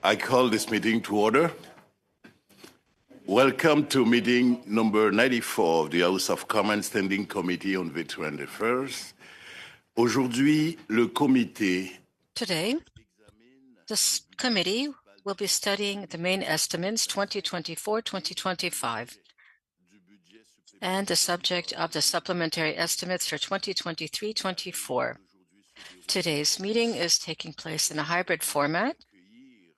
I call this meeting to order. Welcome to meeting number 94 of the House of Commons Standing Committee on Veteran Affairs. Aujourd'hui, le comité. Today, this committee will be studying the main estimates 2024-2025 and the subject of the supplementary estimates for 2023-24. Today's meeting is taking place in a hybrid format,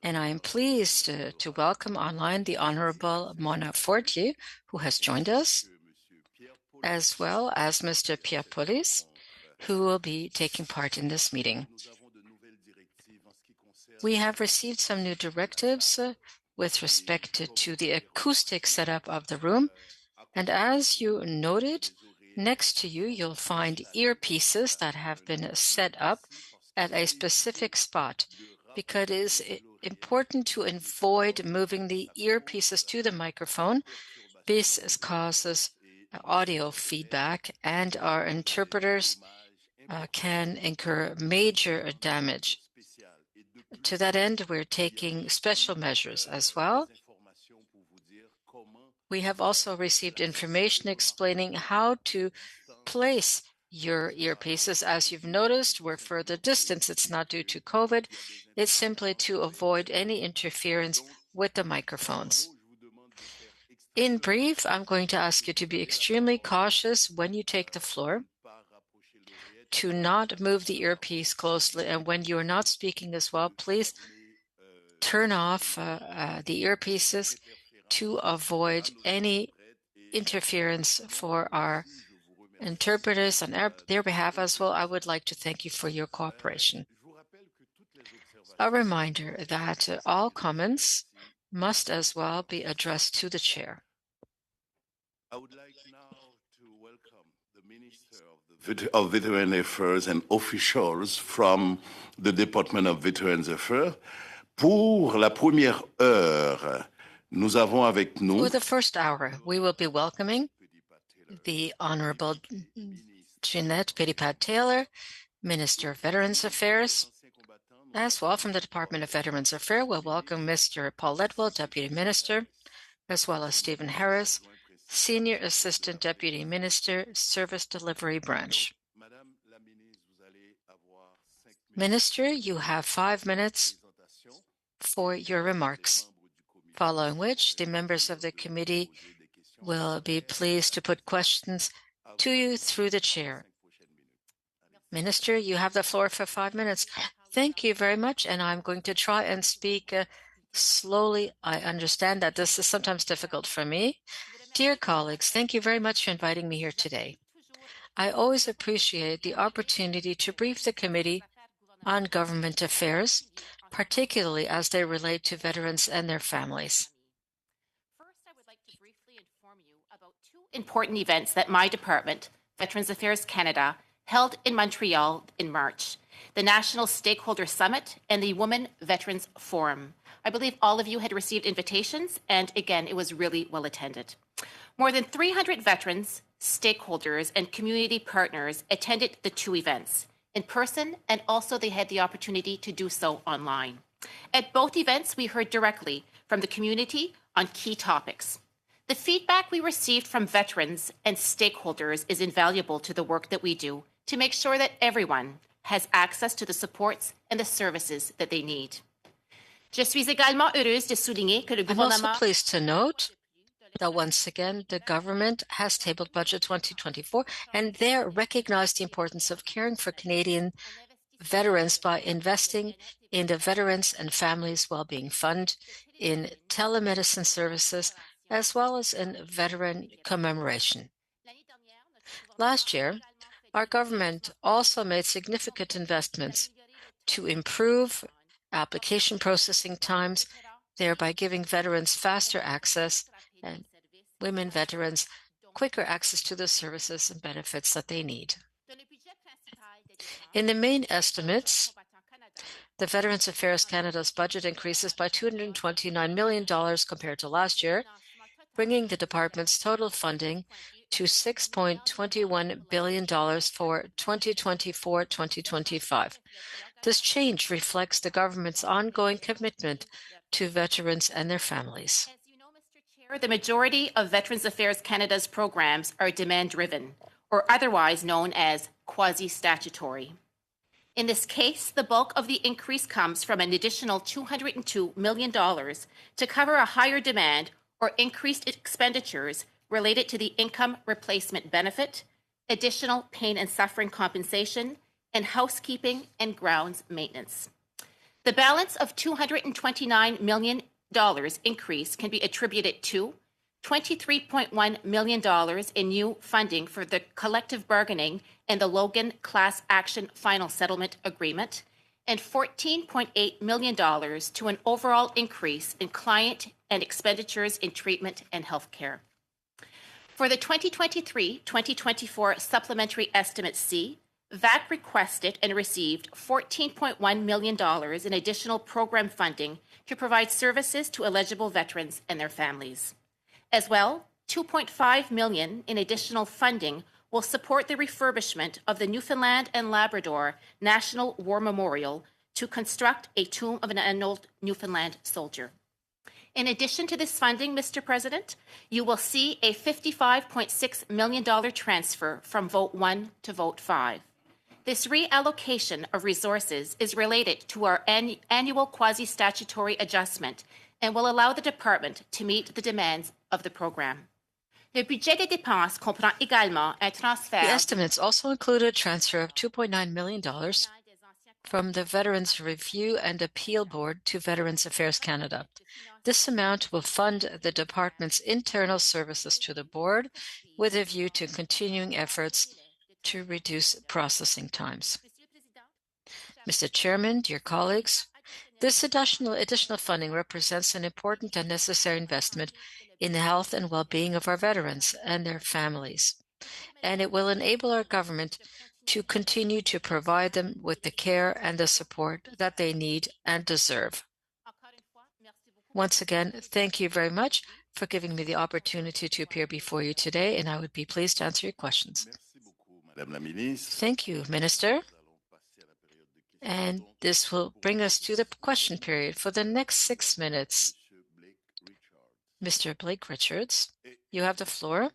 and I am pleased to welcome online the Honorable Mona Fortier, who has joined us, as well as Mr. Pierre Polis, who will be taking part in this meeting. We have received some new directives with respect to the acoustic setup of the room, and as you noted, next to you, you'll find earpieces that have been set up at a specific spot, because it is important to avoid moving the earpieces to the microphone. This causes audio feedback, and our interpreters can incur major damage. To that end, we're taking special measures as well. We have also received information explaining how to place your earpieces. As you've noticed, we're further distance. It's not due to COVID. It's simply to avoid any interference with the microphones. In brief, I'm going to ask you to be extremely cautious when you take the floor, to not move the earpiece closely, and when you are not speaking as well, please turn off the earpieces to avoid any interference for our interpreters. On their behalf as well, I would like to thank you for your cooperation. A reminder that all comments must as well be addressed to the chair. I would like now to welcome the Minister of Veteran Affairs and officials from the Department of Veterans Affairs. Pour la première heure, nous avons avec nous. For the first hour, we will be welcoming the Honorable Jeanette Petitpas-Taylor, Minister of Veterans Affairs. As well, from the Department of Veterans Affairs, we'll welcome Mr. Paul Ledwell, Deputy Minister, as well as Stephen Harris, Senior Assistant Deputy Minister, Service Delivery Branch. Minister, you have 5 minutes for your remarks, following which the members of the committee will be pleased to put questions to you through the chair. Minister, you have the floor for 5 minutes. Thank you very much, and I'm going to try and speak slowly. I understand that this is sometimes difficult for me. Dear colleagues, thank you very much for inviting me here today. I always appreciate the opportunity to brief the committee on government affairs, particularly as they relate to veterans and their families. First, I would like to briefly inform you about 2 important events that my department, Veterans Affairs Canada, held in Montreal in March: the National Stakeholder Summit and the Women Veterans Forum. I believe all of you had received invitations, and again, it was really well attended. More than 300 veterans, stakeholders, and community partners attended the 2 events in person, and also they had the opportunity to do so online. At both events, we heard directly from the community on key topics. The feedback we received from veterans and stakeholders is invaluable to the work that we do to make sure that everyone has access to the supports and the services that they need. Je suis également heureuse de souligner que le I'm also gouvernement... pleased to note that once again, the government has tabled Budget 2024, and there recognized the importance of caring for Canadian veterans by investing in the Veterans and Families Wellbeing Fund, in telemedicine services, as well as in veteran commemoration. Last year, our government also made significant investments to improve application processing times, thereby giving veterans faster access and women veterans quicker access to the services and benefits that they need. In the main estimates, the Veterans Affairs Canada's budget increases by $229 million compared to last year, bringing the department's total funding to $6.21 billion for 2024-2025. This change reflects the government's ongoing commitment to veterans and their families. As you know, Mr. Chair, the majority of Veterans Affairs Canada's programs are demand-driven, or otherwise known as quasi-statutory. In this case, the bulk of the increase comes from an additional $202 million to cover a higher demand or increased expenditures related to the income replacement benefit, additional pain and suffering compensation, and housekeeping and grounds maintenance. The balance of $229 million increase can be attributed to $23.1 million in new funding for the collective bargaining and the Logan Class Action Final Settlement Agreement, and $14.8 million to an overall increase in client and expenditures in treatment and health care. For the 2023-2024 Supplementary Estimate C, VAC requested and received $14.1 million in additional program funding to provide services to eligible veterans and their families. As well, $2.5 million in additional funding will support the refurbishment of the Newfoundland and Labrador National War Memorial to construct a tomb of an enrolled Newfoundland soldier. In addition to this funding, Mr. President, you will see a $55.6 million transfer from Vote 1 to Vote 5. This reallocation of resources is related to our annual quasi-statutory adjustment and will allow the department to meet the demands of the program. Le budget des dépenses comprend également un transfert. The estimates also include a transfer of $2.9 million from the Veterans Review and Appeal Board to Veterans Affairs Canada. This amount will fund the department's internal services to the board with a view to continuing efforts to reduce processing times. Mr. Chairman, dear colleagues, this additional funding represents an important and necessary investment in the health and well-being of our veterans and their families, and it will enable our government to continue to provide them with the care and the support that they need and deserve. Once again, thank you very much for giving me the opportunity to appear before you today, and I would be pleased to answer your questions. Thank you, Minister. And this will bring us to the question period. For the next 6 minutes, Mr. Blake Richards, you have the floor.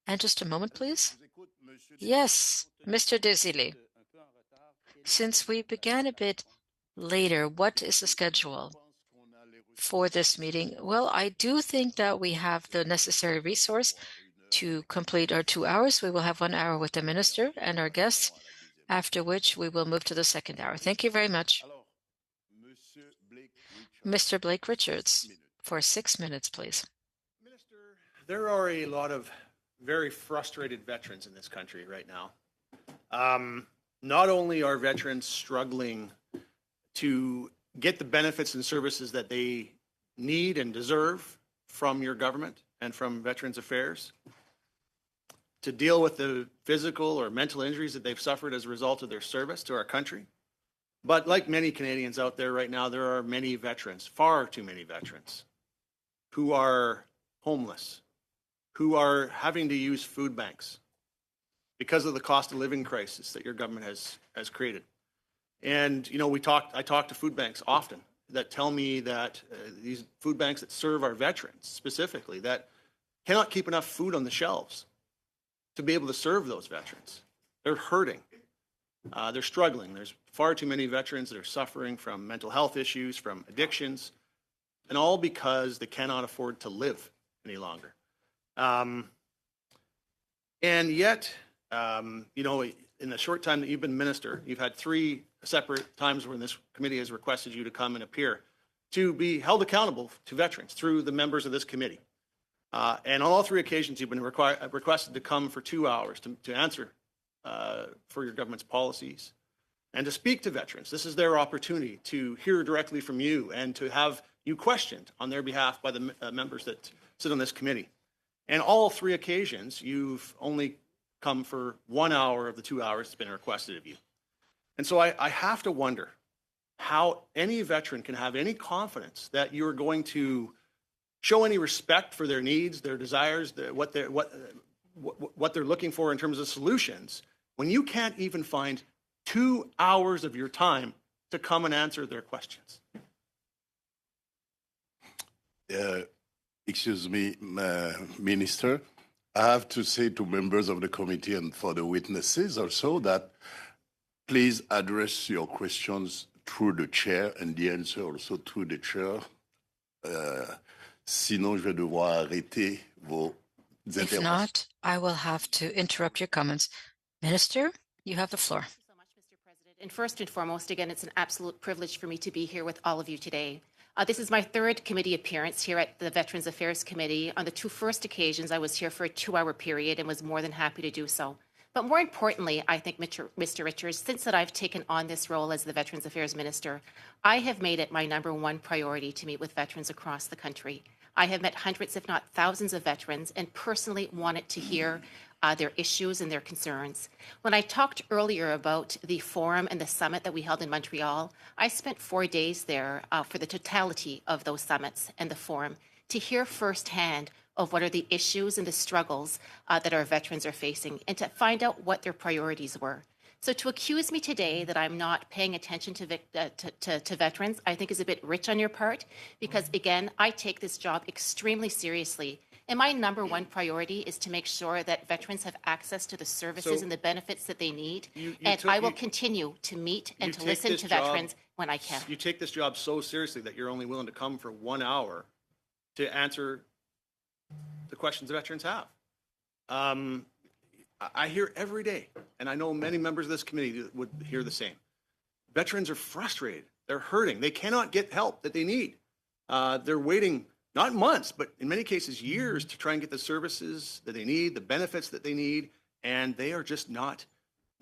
And just a moment, please. Yes, Mr. Desilets. Since we began a bit later, what is the schedule for this meeting? Well, I do think that we have the necessary resource to complete our 2 hours. We will have 1 hour with the minister and our guests, after which we will move to the second hour. Thank you very much. Mr. Blake Richards, for 6 minutes, please. Minister, there are a lot of very frustrated veterans in this country right now. Not only are veterans struggling to get the benefits and services that they need and deserve from your government and from Veterans Affairs, to deal with the physical or mental injuries that they've suffered as a result of their service to our country. But like many Canadians out there right now, there are many veterans, far too many veterans, who are homeless, who are having to use food banks because of the cost of living crisis that your government has created. And, you know, I talk to food banks often that tell me that these food banks that serve our veterans specifically, that cannot keep enough food on the shelves to be able to serve those veterans. They're hurting. They're struggling. There's far too many veterans that are suffering from mental health issues, from addictions, and all because they cannot afford to live any longer. And yet, you know, in the short time that you've been minister, you've had 3 separate times when this committee has requested you to come and appear to be held accountable to veterans through the members of this committee. And on all 3 occasions, you've been requested to come for 2 hours to answer for your government's policies and to speak to veterans. This is their opportunity to hear directly from you and to have you questioned on their behalf by the members that sit on this committee. And all 3 occasions, you've only come for 1 hour of the 2 hours that's been requested of you. And so I have to wonder how any veteran can have any confidence that you're going to show any respect for their needs, their desires, what they're looking for in terms of solutions, when you can't even find 2 hours of your time to come and answer their questions. Excuse me, Minister. I have to say to members of the committee and for the witnesses also that please address your questions through the chair and the answer also through the chair. Sinon, je vais devoir arrêter vos interventions. If not, I will have to interrupt your comments. Minister, you have the floor. Thank you so much, Mr. President. And first and foremost, again, it's an absolute privilege for me to be here with all of you today. This is my third committee appearance here at the Veterans Affairs Committee. On the two first occasions, I was here for a 2-hour period and was more than happy to do so. But more importantly, I think, Mr. Richards, since that I've taken on this role as the Veterans Affairs Minister, I have made it my #1 priority to meet with veterans across the country. I have met hundreds, if not thousands, of veterans and personally wanted to hear their issues and their concerns. When I talked earlier about the forum and the summit that we held in Montreal, I spent 4 days there for the totality of those summits and the forum to hear firsthand of what are the issues and the struggles that our veterans are facing and to find out what their priorities were. So to accuse me today that I'm not paying attention to veterans, I think is a bit rich on your part, because again, I take this job extremely seriously. And my #1 priority is to make sure that veterans have access to the services and the benefits that they need. I will continue to meet and to listen to veterans when I can. You take this job so seriously that you're only willing to come for 1 hour to answer the questions veterans have. I hear every day, and I know many members of this committee would hear the same. Veterans are frustrated. They're hurting. They cannot get help that they need. They're waiting not months, but in many cases years to try and get the services that they need, the benefits that they need, and they are just not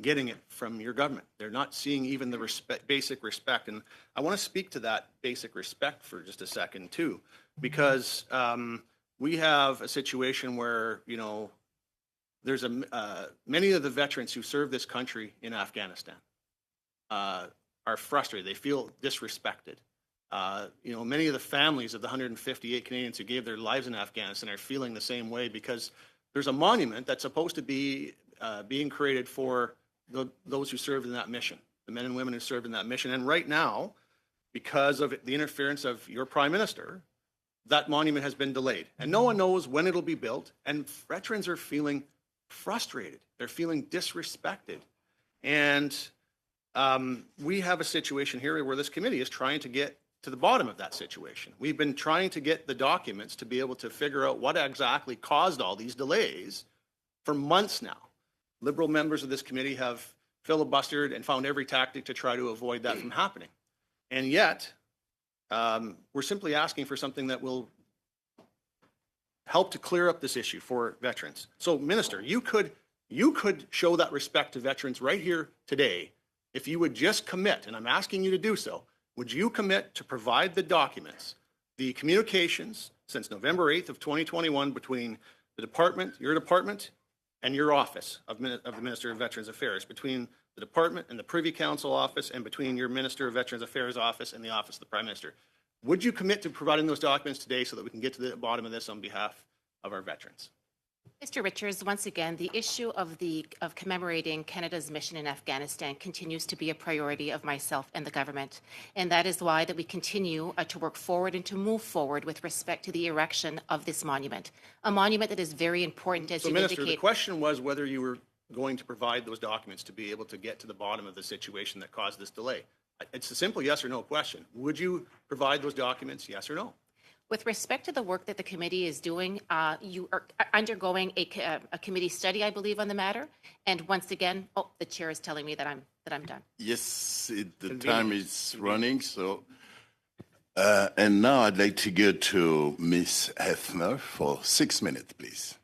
getting it from your government. They're not seeing even the basic respect. And I want to speak to that basic respect for just a second too, because we have a situation where, you know, there's many of the veterans who serve this country in Afghanistan are frustrated. They feel disrespected. You know, many of the families of the 158 Canadians who gave their lives in Afghanistan are feeling the same way because there's a monument that's supposed to be being created for those who served in that mission, the men and women who served in that mission. And right now, because of the interference of your Prime Minister, that monument has been delayed. And no one knows when it'll be built. And veterans are feeling frustrated. They're feeling disrespected. And we have a situation here where this committee is trying to get to the bottom of that situation. We've been trying to get the documents to be able to figure out what exactly caused all these delays for months now. Liberal members of this committee have filibustered and found every tactic to try to avoid that from happening. And yet, we're simply asking for something that will help to clear up this issue for veterans. So, Minister, you could show that respect to veterans right here today if you would just commit, and I'm asking you to do so. Would you commit to provide the documents, the communications since November 8th of 2021 between the department, your department, and your office of the Minister of Veterans Affairs, between the department and the Privy Council office, and between your Minister of Veterans Affairs office and the office of the Prime Minister? Would you commit to providing those documents today so that we can get to the bottom of this on behalf of our veterans? Mr. Richards, once again, the issue of commemorating Canada's mission in Afghanistan continues to be a priority of myself and the government. And that is why that we continue to work forward and to move forward with respect to the erection of this monument, a monument that is very important, as you indicate. So, Minister, the question was whether you were going to provide those documents to be able to get to the bottom of the situation that caused this delay. It's a simple yes or no question. Would you provide those documents, yes or no? With respect to the work that the committee is doing, you are undergoing a committee study, I believe, on the matter. And once again, the chair is telling me that I'm done. Yes, the time is running. So, and now I'd like to go to Ms. Hefner for 6 minutes, please.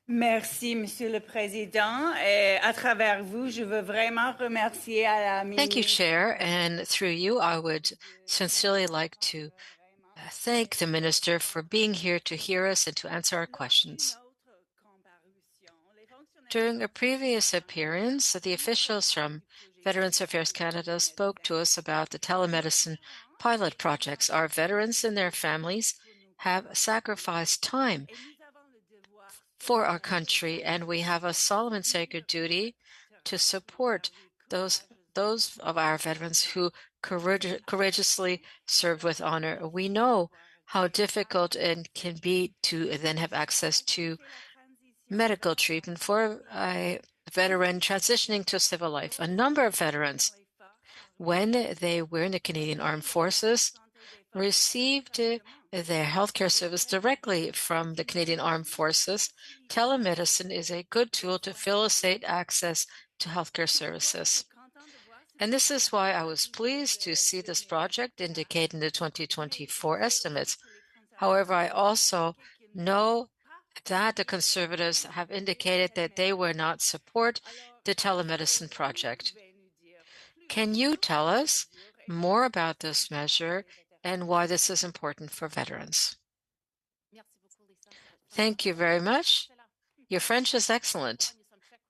Merci, Monsieur le Président. À travers vous, je veux vraiment remercier à la ministre. Thank you, Chair. And through you, I would sincerely like to thank the Minister for being here to hear us and to answer our questions. During a previous appearance, the officials from Veterans Affairs Canada spoke to us about the telemedicine pilot projects. Our veterans and their families have sacrificed time for our country, and we have a solemn and sacred duty to support those those of our veterans who courageously served with honor. We know how difficult it can be to then have access to medical treatment for a veteran transitioning to civil life. A number of veterans, when they were in the Canadian Armed Forces, received their healthcare service directly from the Canadian Armed Forces. Telemedicine is a good tool to facilitate access to healthcare services. And this is why I was pleased to see this project indicated in the 2024 estimates. However, I also know that the Conservatives have indicated that they will not support the telemedicine project. Can you tell us more about this measure and why this is important for veterans? Thank you very much. Your French is excellent.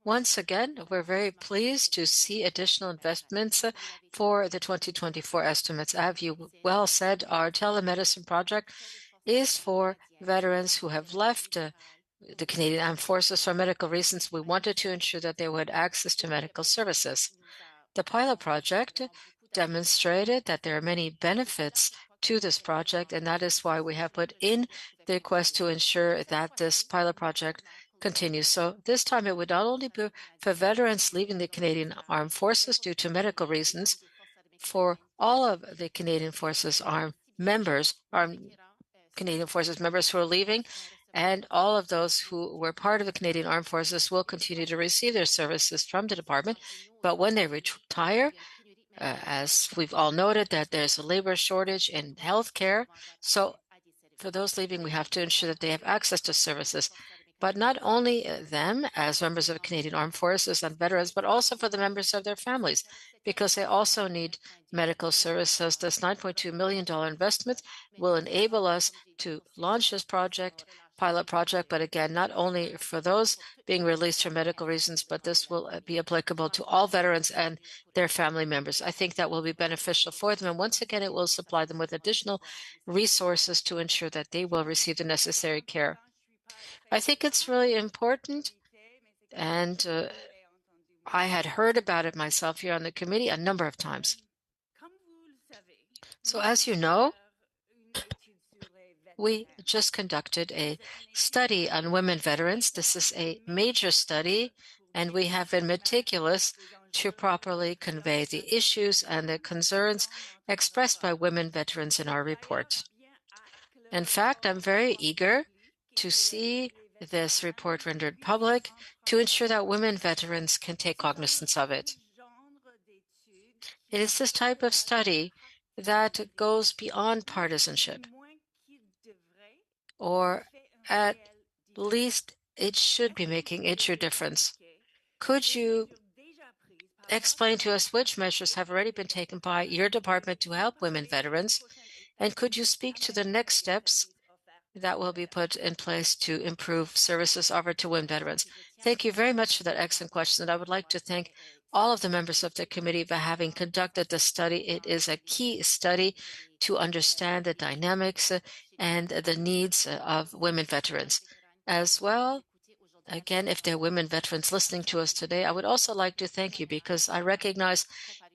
Once again, we're very pleased to see additional investments for the 2024 estimates. As you well said, our telemedicine project is for veterans who have left the Canadian Armed Forces for medical reasons. We wanted to ensure that they would have access to medical services. The pilot project demonstrated that there are many benefits to this project, and that is why we have put in the request to ensure that this pilot project continues. So this time it would not only be for veterans leaving the Canadian Armed Forces due to medical reasons, for all of the Canadian Forces armed Canadian Forces members who are leaving, and all of those who were part of the Canadian Armed Forces will continue to receive their services from the department. But when they retire, as we've all noted, that there's a labor shortage in healthcare. So for those leaving, we have to ensure that they have access to services. But not only them as members of the Canadian Armed Forces and veterans, but also for the members of their families, because they also need medical services. This $9.2 million investment will enable us to launch this pilot project, but again, not only for those being released for medical reasons, but this will be applicable to all veterans and their family members. I think that will be beneficial for them, and once again, it will supply them with additional resources to ensure that they will receive the necessary care. I think it's really important, and I had heard about it myself here on the committee a number of times. So as you know, we just conducted a study on women veterans. This is a major study, and we have been meticulous to properly convey the issues and the concerns expressed by women veterans in our report. In fact, I'm very eager to see this report rendered public to ensure that women veterans can take cognizance of it. It is this type of study that goes beyond partisanship, or at least it should be making a true difference. Could you explain to us which measures have already been taken by your department to help women veterans, and could you speak to the next steps that will be put in place to improve services offered to women veterans? Thank you very much for that excellent question. And I would like to thank all of the members of the committee for having conducted this study. It is a key study to understand the dynamics and the needs of women veterans. As well, again, if there are women veterans listening to us today, I would also like to thank you, because I recognize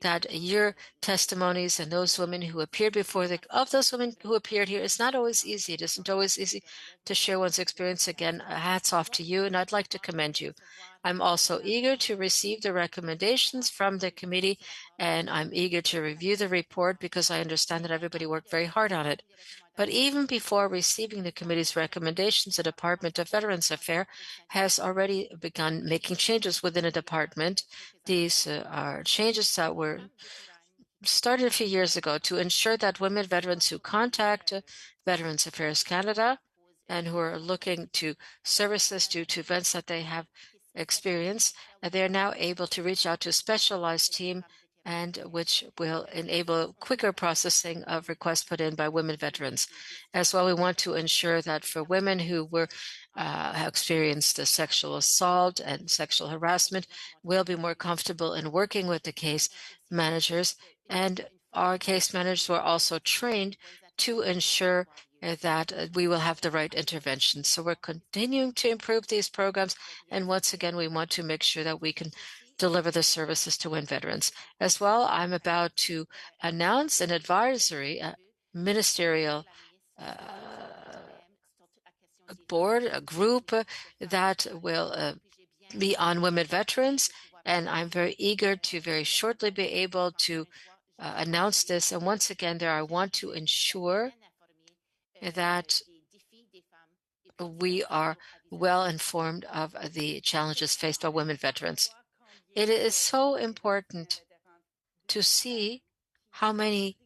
that your testimonies and those women who appeared those women who appeared here, it's not always easy. It isn't always easy to share one's experience. Again, hats off to you, and I'd like to commend you. I'm also eager to receive the recommendations from the committee, and I'm eager to review the report because I understand that everybody worked very hard on it. But even before receiving the committee's recommendations, the Department of Veterans Affairs has already begun making changes within the department. These are changes that were started a few years ago to ensure that women veterans who contact Veterans Affairs Canada and who are looking to services due to events that they have experienced, they are now able to reach out to a specialized team, and which will enable quicker processing of requests put in by women veterans. As well, we want to ensure that for women who have experienced sexual assault and sexual harassment, will be more comfortable in working with the case managers. And our case managers were also trained to ensure that we will have the right intervention. So we're continuing to improve these programs. And once again, we want to make sure that we can deliver the services to WIN veterans. As well, I'm about to announce an advisory ministerial board, a group that will be on women veterans, and I'm very eager to very shortly be able to announce this. And once again, there I want to ensure that we are well informed of the challenges faced by women veterans. It is so important to see how many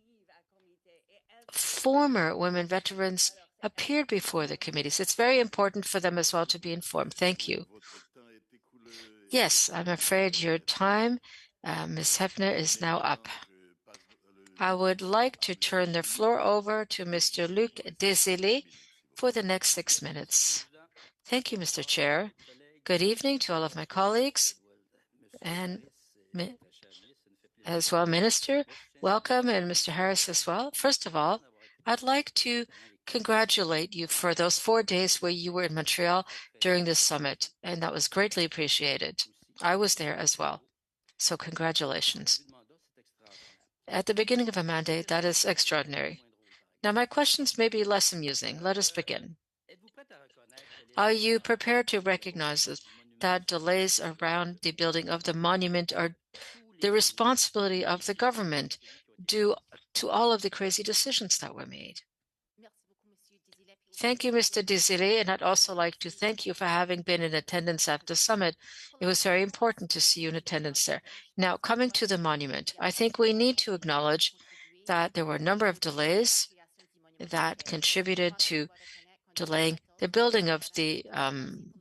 former women veterans appeared before the committees. It's very important for them as well to be informed. Thank you. Yes, I'm afraid your time, Ms. Hefner, is now up. I would like to turn the floor over to Mr. Luc Desilets for the next 6 minutes. Thank you, Mr. Chair. Good evening to all of my colleagues and as well, Minister. Welcome, and Mr. Harris as well. First of all, I'd like to congratulate you for those 4 days where you were in Montreal during this summit, and that was greatly appreciated. I was there as well, so congratulations. At the beginning of a mandate, that is extraordinary. Now, my questions may be less amusing. Let us begin. Are you prepared to recognize that delays around the building of the monument are the responsibility of the government due to all of the crazy decisions that were made? Thank you, Mr. Desilets, and I'd also like to thank you for having been in attendance at the summit. It was very important to see you in attendance there. Now, coming to the monument, I think we need to acknowledge that there were a number of delays that contributed to delaying the building of the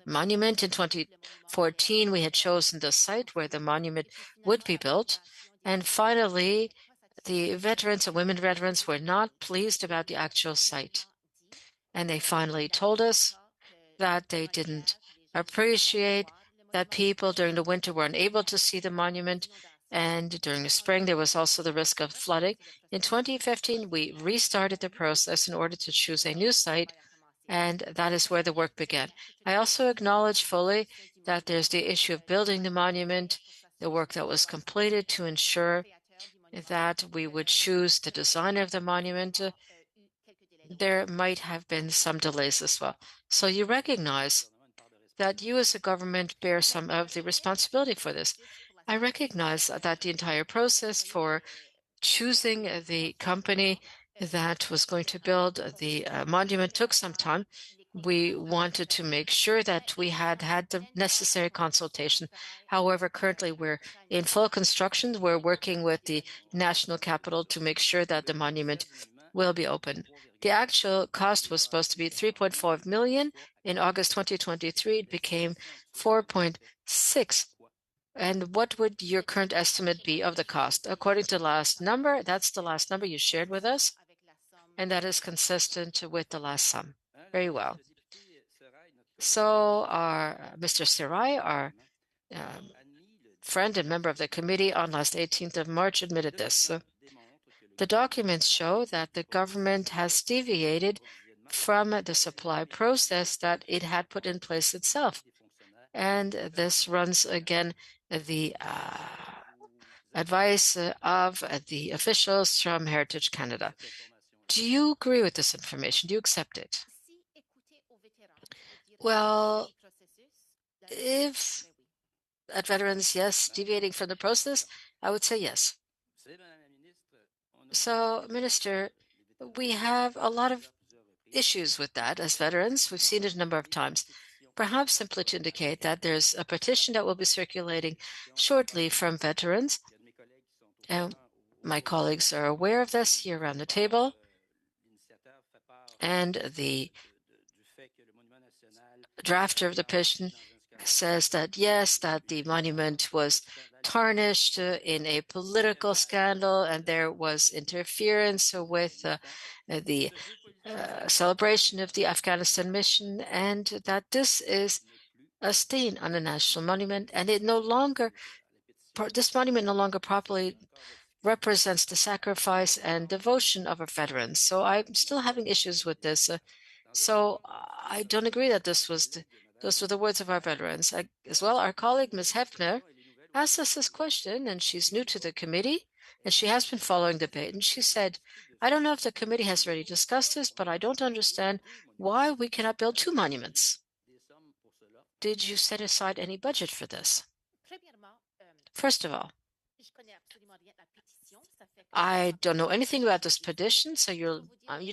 monument. In 2014, we had chosen the site where the monument would be built. And finally, the veterans and women veterans were not pleased about the actual site. And they finally told us that they didn't appreciate that people during the winter were unable to see the monument, and during the spring there was also the risk of flooding. In 2015, we restarted the process in order to choose a new site, and that is where the work began. I also acknowledge fully that there's the issue of building the monument, the work that was completed to ensure that we would choose the designer of the monument. There might have been some delays as well. So you recognize that you as a government bear some of the responsibility for this. I recognize that the entire process for choosing the company that was going to build the monument took some time. We wanted to make sure that we had the necessary consultation. However, currently we're in full construction. We're working with the national capital to make sure that the monument will be open. The actual cost was supposed to be 3.4 million. In August 2023, it became 4.6. And what would your current estimate be of the cost? According to the last number, that's the last number you shared with us, and that is consistent with the last sum. Very well. So our Mr. Serai, our friend and member of the committee on last 18th of March admitted this. The documents show that the government has deviated from the supply process that it had put in place itself. And this runs again the advice of the officials from Heritage Canada. Do you agree with this information? Do you accept it? Well, if at veterans, yes, deviating from the process, I would say yes. So, Minister, we have a lot of issues with that as veterans. We've seen it a number of times. Perhaps simply to indicate that there's a petition that will be circulating shortly from veterans. And my colleagues are aware of this here around the table. And the drafter of the petition says that, yes, that the monument was tarnished in a political scandal and there was interference with the celebration of the Afghanistan mission, and that this is a stain on a national monument, and this monument no longer properly represents the sacrifice and devotion of our veterans. So I'm still having issues with this. So I don't agree that those were the words of our veterans. As well, our colleague, Ms. Hefner, asked us this question, and she's new to the committee, and she has been following the debate. And she said, I don't know if the committee has already discussed this, but I don't understand why we cannot build 2 monuments. Did you set aside any budget for this? First of all, I don't know anything about this petition, so you're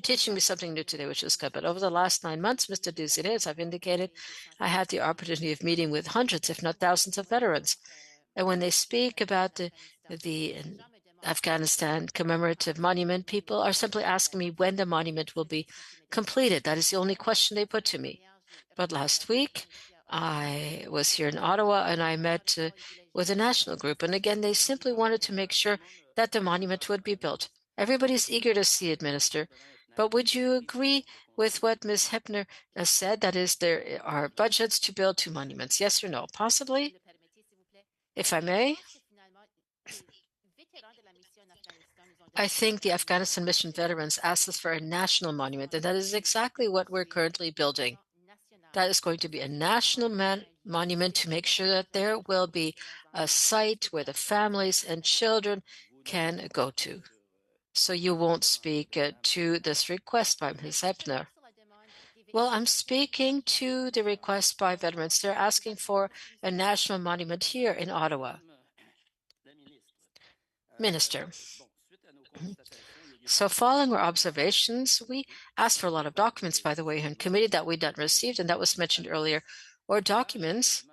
teaching me something new today, which is good. But over the last 9 months, Mr. Desiree, as I've indicated, I had the opportunity of meeting with hundreds, if not thousands, of veterans. And when they speak about the Afghanistan commemorative monument, people are simply asking me when the monument will be completed. That is the only question they put to me. But last week, I was here in Ottawa and I met with a national group. And again, they simply wanted to make sure that the monument would be built. Everybody's eager to see it, Minister. But would you agree with what Ms. Hepner has said? That is, there are budgets to build 2 monuments. Yes or no? Possibly? If I may? I think the Afghanistan mission veterans asked us for a national monument, and that is exactly what we're currently building. That is going to be a national monument to make sure that there will be a site where the families and children can go to. So you won't speak to this request by Ms. Hepner. Well, I'm speaking to the request by veterans. They're asking for a national monument here in Ottawa. Minister. So following our observations, we asked for a lot of documents, by the way, in committee that we'd not received, and that was mentioned earlier, or documents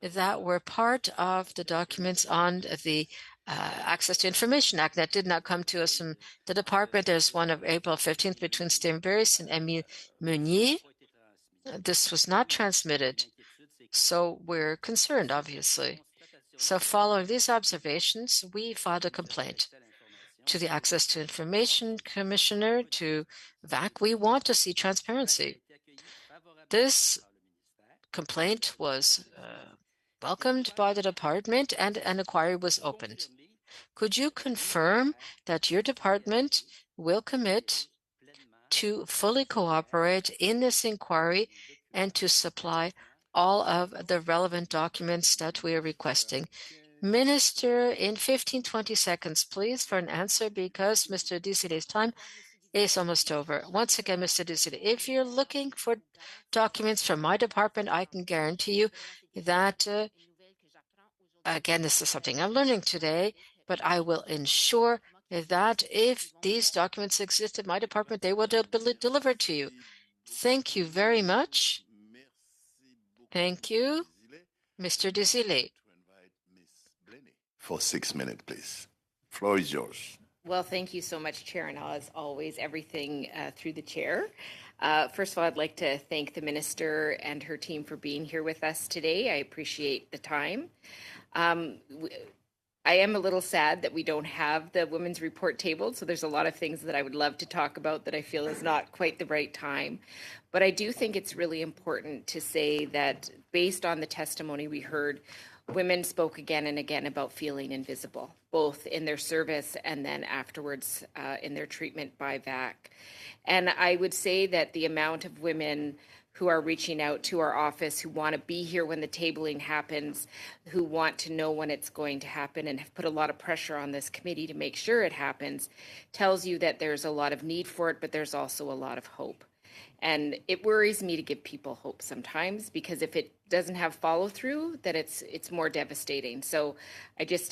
that were part of the documents on the Access to Information Act that did not come to us from the department. There's one of April 15th between Steve Barris and Emile Meunier. This was not transmitted, so we're concerned, obviously. So following these observations, we filed a complaint to the Access to Information Commissioner, to VAC. We want to see transparency. This complaint was welcomed by the department and an inquiry was opened. Could you confirm that your department will commit to fully cooperate in this inquiry and to supply all of the relevant documents that we are requesting? Minister, in 15-20 seconds, please, for an answer, because Mr. Desiree's time is almost over. Once again, Mr. Desiree, if you're looking for documents from my department, I can guarantee you that, again, this is something I'm learning today, but I will ensure that if these documents exist in my department, they will be delivered to you. Thank you very much. Thank you. Mr. Desiree. For 6 minutes, please. Floor is yours. Well, thank you so much, Chair, and as always, everything through the Chair. First of all, I'd like to thank the Minister and her team for being here with us today. I appreciate the time. I am a little sad that we don't have the women's report tabled, so there's a lot of things that I would love to talk about that I feel is not quite the right time. But I do think it's really important to say that based on the testimony we heard, women spoke again and again about feeling invisible, both in their service and then afterwards in their treatment by VAC. And I would say that the amount of women who are reaching out to our office, who want to be here when the tabling happens, who want to know when it's going to happen and have put a lot of pressure on this committee to make sure it happens, tells you that there's a lot of need for it, but there's also a lot of hope. And it worries me to give people hope sometimes, because if it doesn't have follow through, then it's more devastating. So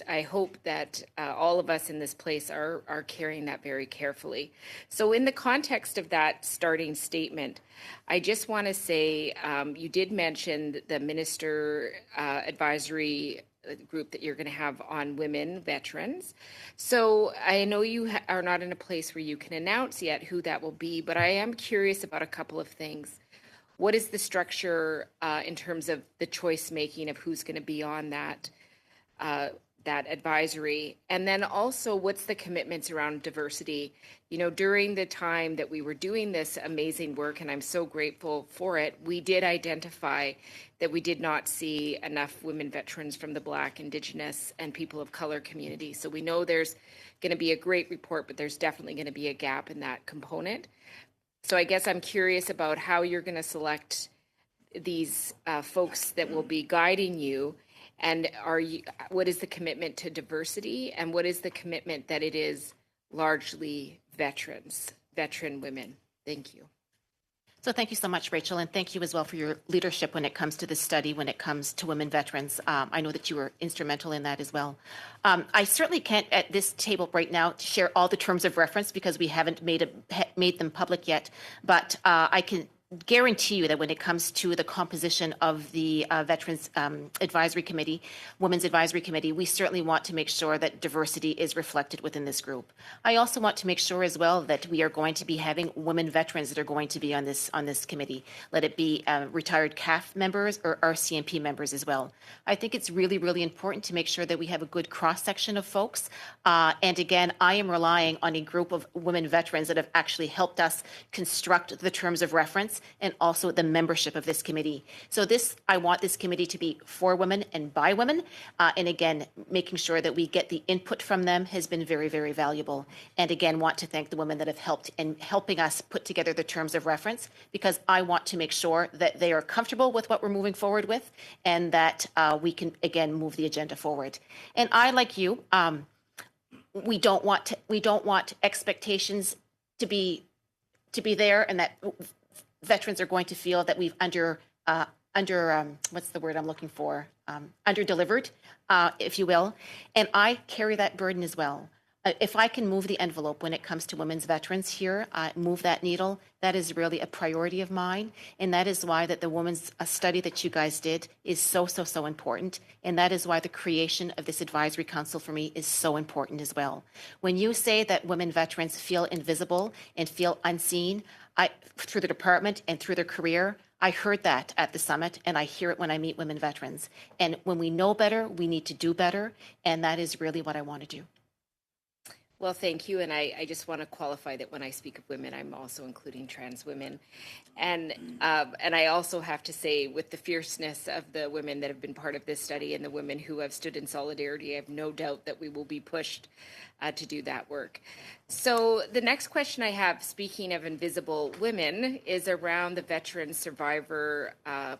I hope that all of us in this place are carrying that very carefully. So in the context of that starting statement, I just want to say you did mention the minister advisory group that you're going to have on women veterans. So I know you are not in a place where you can announce yet who that will be, but I am curious about a couple of things. What is the structure in terms of the choice making of who's going to be on that advisory? And then also, what's the commitments around diversity? You know, during the time that we were doing this amazing work, and I'm so grateful for it, we did identify that we did not see enough women veterans from the Black, Indigenous, and people of color community. So we know there's going to be a great report, but there's definitely going to be a gap in that component. So I guess I'm curious about how you're going to select these folks that will be guiding you. And what is the commitment to diversity, and what is the commitment that it is largely veteran women? Thank you. So thank you so much, Rachel, and thank you as well for your leadership when it comes to this study, when it comes to women veterans. I know that you were instrumental in that as well. I certainly can't at this table right now share all the terms of reference because we haven't made them public yet, but I can guarantee you that when it comes to the composition of the Veterans Advisory Committee, Women's Advisory Committee, we certainly want to make sure that diversity is reflected within this group. I also want to make sure as well that we are going to be having women veterans that are going to be on this committee. Let it be retired CAF members or RCMP members as well. I think it's really, really important to make sure that we have a good cross-section of folks. And again, I am relying on a group of women veterans that have actually helped us construct the terms of reference and also the membership of this committee. So I want this committee to be for women and by women. And again, making sure that we get the input from them has been very, very valuable. And again, want to thank the women that have helped in helping us put together the terms of reference, because I want to make sure that they are comfortable with what we're moving forward with, and that we can, again, move the agenda forward. And I, like you, we don't want expectations to be there, and that veterans are going to feel that we've what's the word I'm looking for? Under-delivered, if you will. And I carry that burden as well. If I can move the envelope when it comes to women's veterans here, move that needle, that is really a priority of mine. And that is why that the women's study that you guys did is so, so, so important. And that is why the creation of this advisory council for me is so important as well. When you say that women veterans feel invisible and feel unseen, through the department and through their career, I heard that at the summit, and I hear it when I meet women veterans. And when we know better, we need to do better, and that is really what I want to do. Well, thank you. And I just want to qualify that when I speak of women, I'm also including trans women. And I also have to say, with the fierceness of the women that have been part of this study and the women who have stood in solidarity, I have no doubt that we will be pushed to do that work. So the next question I have, speaking of invisible women, is around the veteran survivor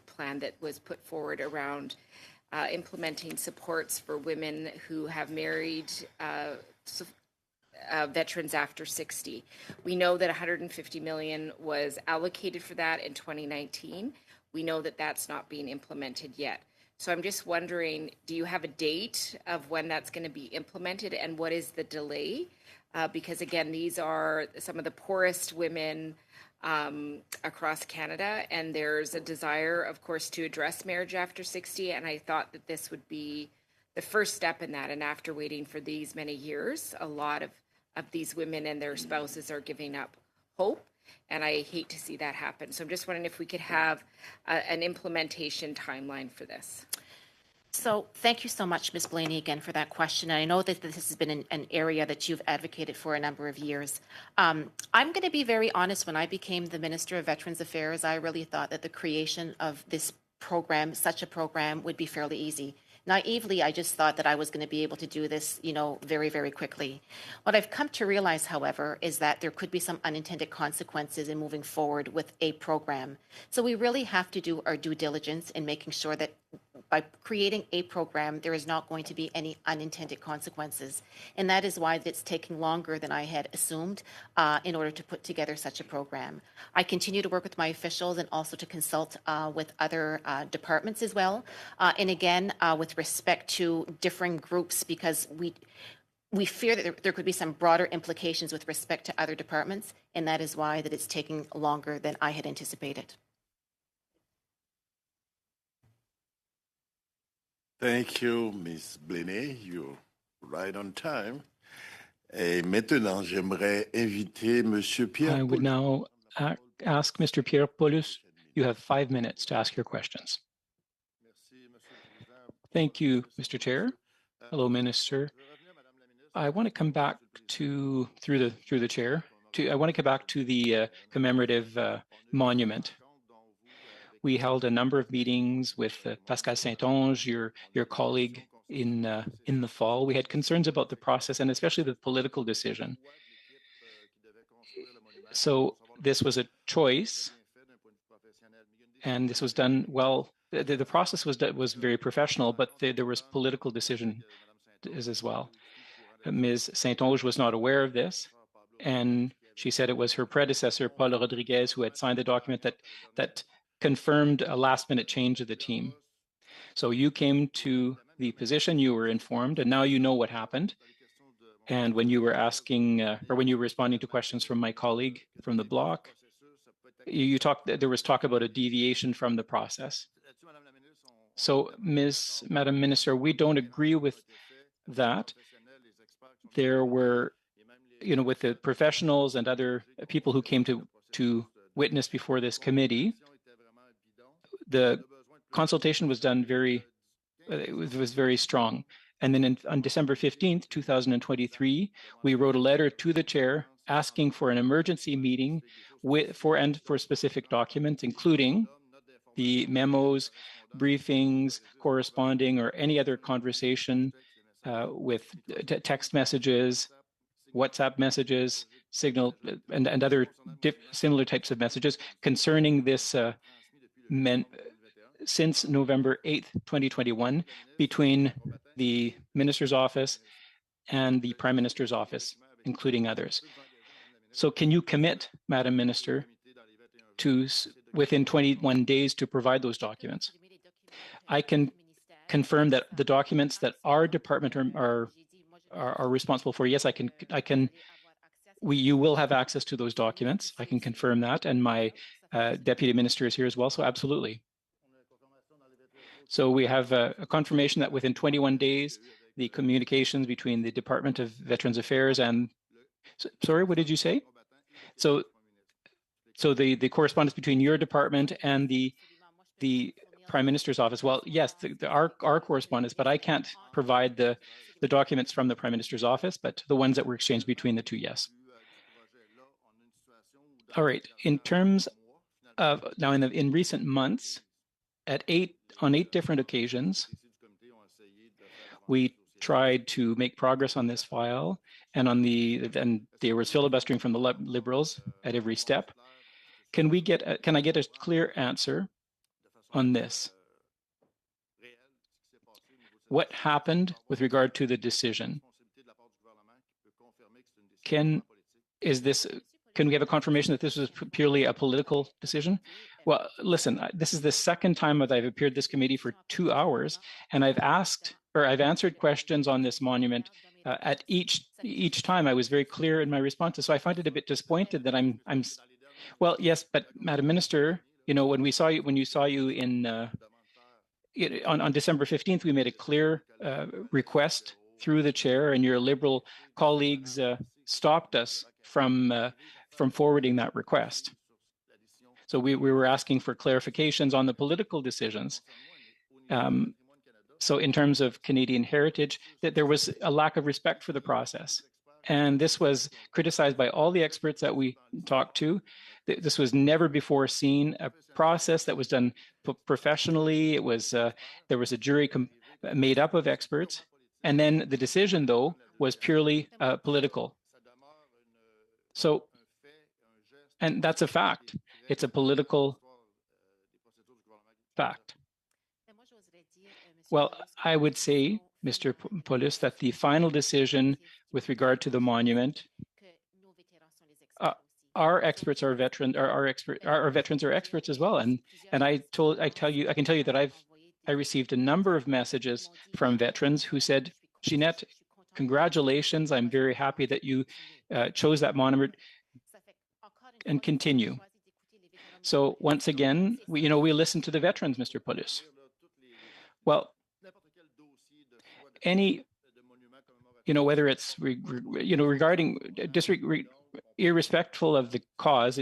plan that was put forward around implementing supports for women who have married veterans after 60. We know that $150 million was allocated for that in 2019. We know that that's not being implemented yet. So I'm just wondering, do you have a date of when that's going to be implemented, and what is the delay? Because again, these are some of the poorest women across Canada, and there's a desire, of course, to address marriage after 60, and I thought that this would be the first step in that. And after waiting for these many years, a lot of these women and their spouses are giving up hope, and I hate to see that happen. So I'm just wondering if we could have an implementation timeline for this. So thank you so much, Ms. Blaney, again for that question. And I know that this has been an area that you've advocated for a number of years. I'm going to be very honest. When I became the Minister of Veterans Affairs, I really thought that the creation of this program, such a program, would be fairly easy. Naively, I just thought that I was going to be able to do this, very, very quickly. What I've come to realize, however, is that there could be some unintended consequences in moving forward with a program. So we really have to do our due diligence in making sure that by creating a program, there is not going to be any unintended consequences. And that is why it's taking longer than I had assumed in order to put together such a program. I continue to work with my officials and also to consult with other departments as well. And again, with respect to differing groups, because we fear that there could be some broader implications with respect to other departments, and that is why that it's taking longer than I had anticipated. Thank you, Ms. Blaney. You're right on time. Et maintenant, j'aimerais inviter Monsieur Pierre. I would now ask Mr. Pierre Paulus. You have 5 minutes to ask your questions. Thank you, Mr. Chair. Hello, Minister. I want to come back to through the chair. I want to come back to the commemorative monument. We held a number of meetings with Pascal Saint-Onge, your colleague, in the fall. We had concerns about the process and especially the political decision. So this was a choice, and this was done well the process was very professional, but there was political decision as well. Ms. Saint-Onge was not aware of this, and she said it was her predecessor, Paul Rodriguez, who had signed the document that confirmed a last-minute change of the team. So you came to the position, you were informed, and now you know what happened. And when you were asking, or when you were responding to questions from my colleague from the bloc, there was talk about a deviation from the process. So, Madam Minister, we don't agree with that. There were, with the professionals and other people who came to witness before this committee, the consultation was done it was very strong. And then on December 15th, 2023, we wrote a letter to the chair asking for an emergency meeting for specific documents, including the memos, briefings, corresponding, or any other conversation with text messages, WhatsApp messages, Signal, and other similar types of messages concerning this since November 8th, 2021, between the Minister's office and the Prime Minister's office, including others. So can you commit, Madam Minister, to within 21 days to provide those documents? I can confirm that the documents that our department are responsible for, yes, you will have access to those documents. I can confirm that, and my deputy minister is here as well, so absolutely. So we have a confirmation that within 21 days, the communications between the Department of Veterans Affairs and, sorry, what did you say? So the correspondence between your department and the Prime Minister's office. Well, yes, our correspondence, but I can't provide the documents from the Prime Minister's office, but the ones that were exchanged between the two, yes. All right. In terms of now, in recent months, on eight different occasions, we tried to make progress on this file, and there was filibustering from the Liberals at every step. Can I get a clear answer on this? What happened with regard to the decision? Can we have a confirmation that this was purely a political decision? Well, listen, this is the second time that I've appeared this committee for 2 hours, and I've answered questions on this monument at each time. I was very clear in my responses, so I find it a bit disappointed that I'm. Well, yes, but Madam Minister, when you saw you on December 15th, we made a clear request through the chair, and your Liberal colleagues stopped us from forwarding that request. So we were asking for clarifications on the political decisions. So in terms of Canadian heritage, that there was a lack of respect for the process. And this was criticized by all the experts that we talked to. This was never before seen, a process that was done professionally. It was there was a jury made up of experts. And then the decision, though, was purely political. So, and that's a fact. It's a political fact. Well, I would say, Mr. Paulus, that the final decision with regard to the monument, our experts are veterans. Our veterans are experts as well, and I can tell you that I received a number of messages from veterans who said, Ginette, congratulations! I'm very happy that you chose that monument, and continue. So once again, we listen to the veterans, Mr. Paulus. Well, whether it's regarding irrespectful of the cause,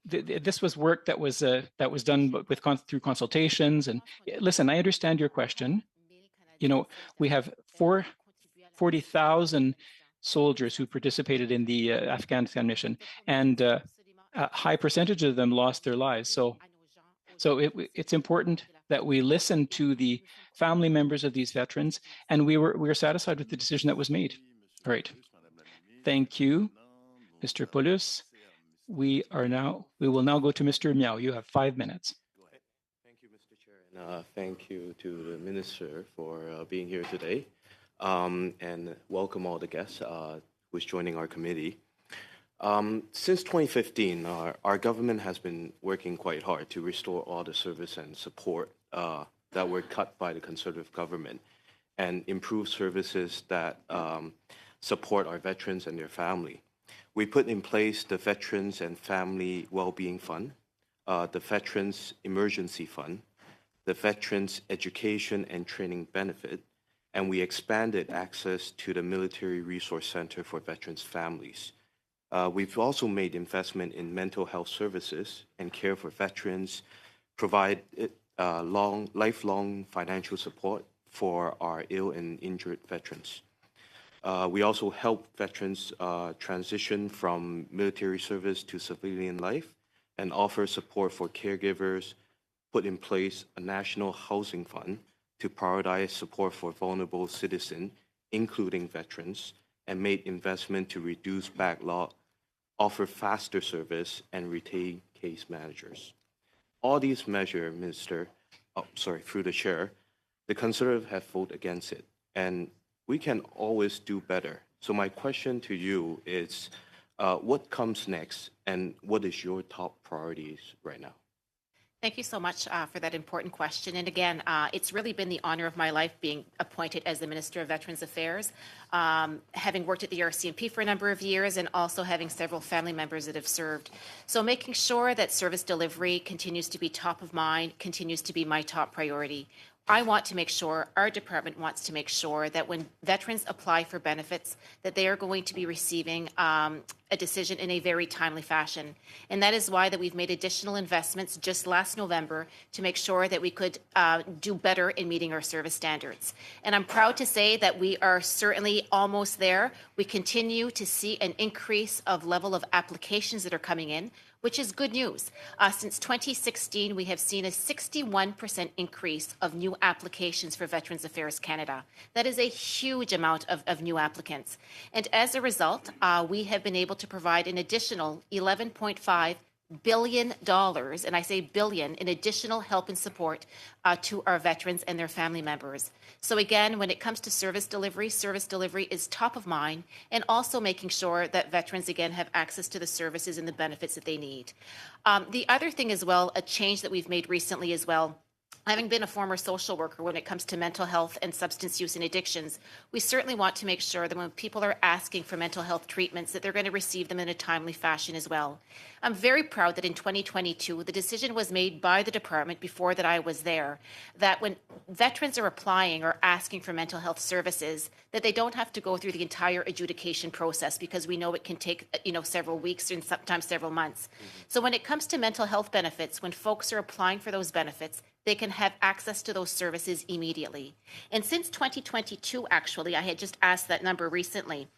this was work that was done through consultations. And listen, I understand your question. We have 40,000 soldiers who participated in the Afghanistan mission, and a high percentage of them lost their lives. So it's important that we listen to the family members of these veterans, and we were satisfied with the decision that was made. All right. Thank you, Mr. Paulus. We will now go to Mr. Miao. You have 5 minutes. Thank you, Mr. Chair, and thank you to the Minister for being here today, and welcome all the guests who's joining our committee. Since 2015, our government has been working quite hard to restore all the service and support that were cut by the Conservative government and improve services that support our veterans and their family. We put in place the Veterans and Family Wellbeing Fund, the Veterans Emergency Fund, the Veterans Education and Training Benefit, and we expanded access to the Military Resource Center for veterans' families. We've also made investment in mental health services and care for veterans, provide lifelong financial support for our ill and injured veterans. We also help veterans transition from military service to civilian life and offer support for caregivers, put in place a national housing fund to prioritize support for vulnerable citizens, including veterans, and made investment to reduce backlog, offer faster service, and retain case managers. All these measures, through the chair, the Conservative have voted against it, and we can always do better. So my question to you is, what comes next, and what is your top priorities right now? Thank you so much for that important question. And again, it's really been the honor of my life being appointed as the Minister of Veterans Affairs, having worked at the RCMP for a number of years and also having several family members that have served. So making sure that service delivery continues to be top of mind, continues to be my top priority. I want to make sure, our department wants to make sure that when veterans apply for benefits, that they are going to be receiving a decision in a very timely fashion. And that is why that we've made additional investments just last November to make sure that we could do better in meeting our service standards. And I'm proud to say that we are certainly almost there. We continue to see an increase of level of applications that are coming in, which is good news. Since 2016, we have seen a 61% increase of new applications for Veterans Affairs Canada. That is a huge amount of new applicants. And as a result, we have been able to provide an additional $11.5 billion, and I say billion, in additional help and support to our veterans and their family members. So again, when it comes to service delivery is top of mind, and also making sure that veterans, again, have access to the services and the benefits that they need. The other thing as well, a change that we've made recently as well, having been a former social worker when it comes to mental health and substance use and addictions, we certainly want to make sure that when people are asking for mental health treatments, that they're going to receive them in a timely fashion as well. I'm very proud that in 2022, the decision was made by the department before that I was there, that when veterans are applying or asking for mental health services, that they don't have to go through the entire adjudication process, because we know it can take, several weeks and sometimes several months. So when it comes to mental health benefits, when folks are applying for those benefits, they can have access to those services immediately. And since 2022, actually, I had just asked that number recently,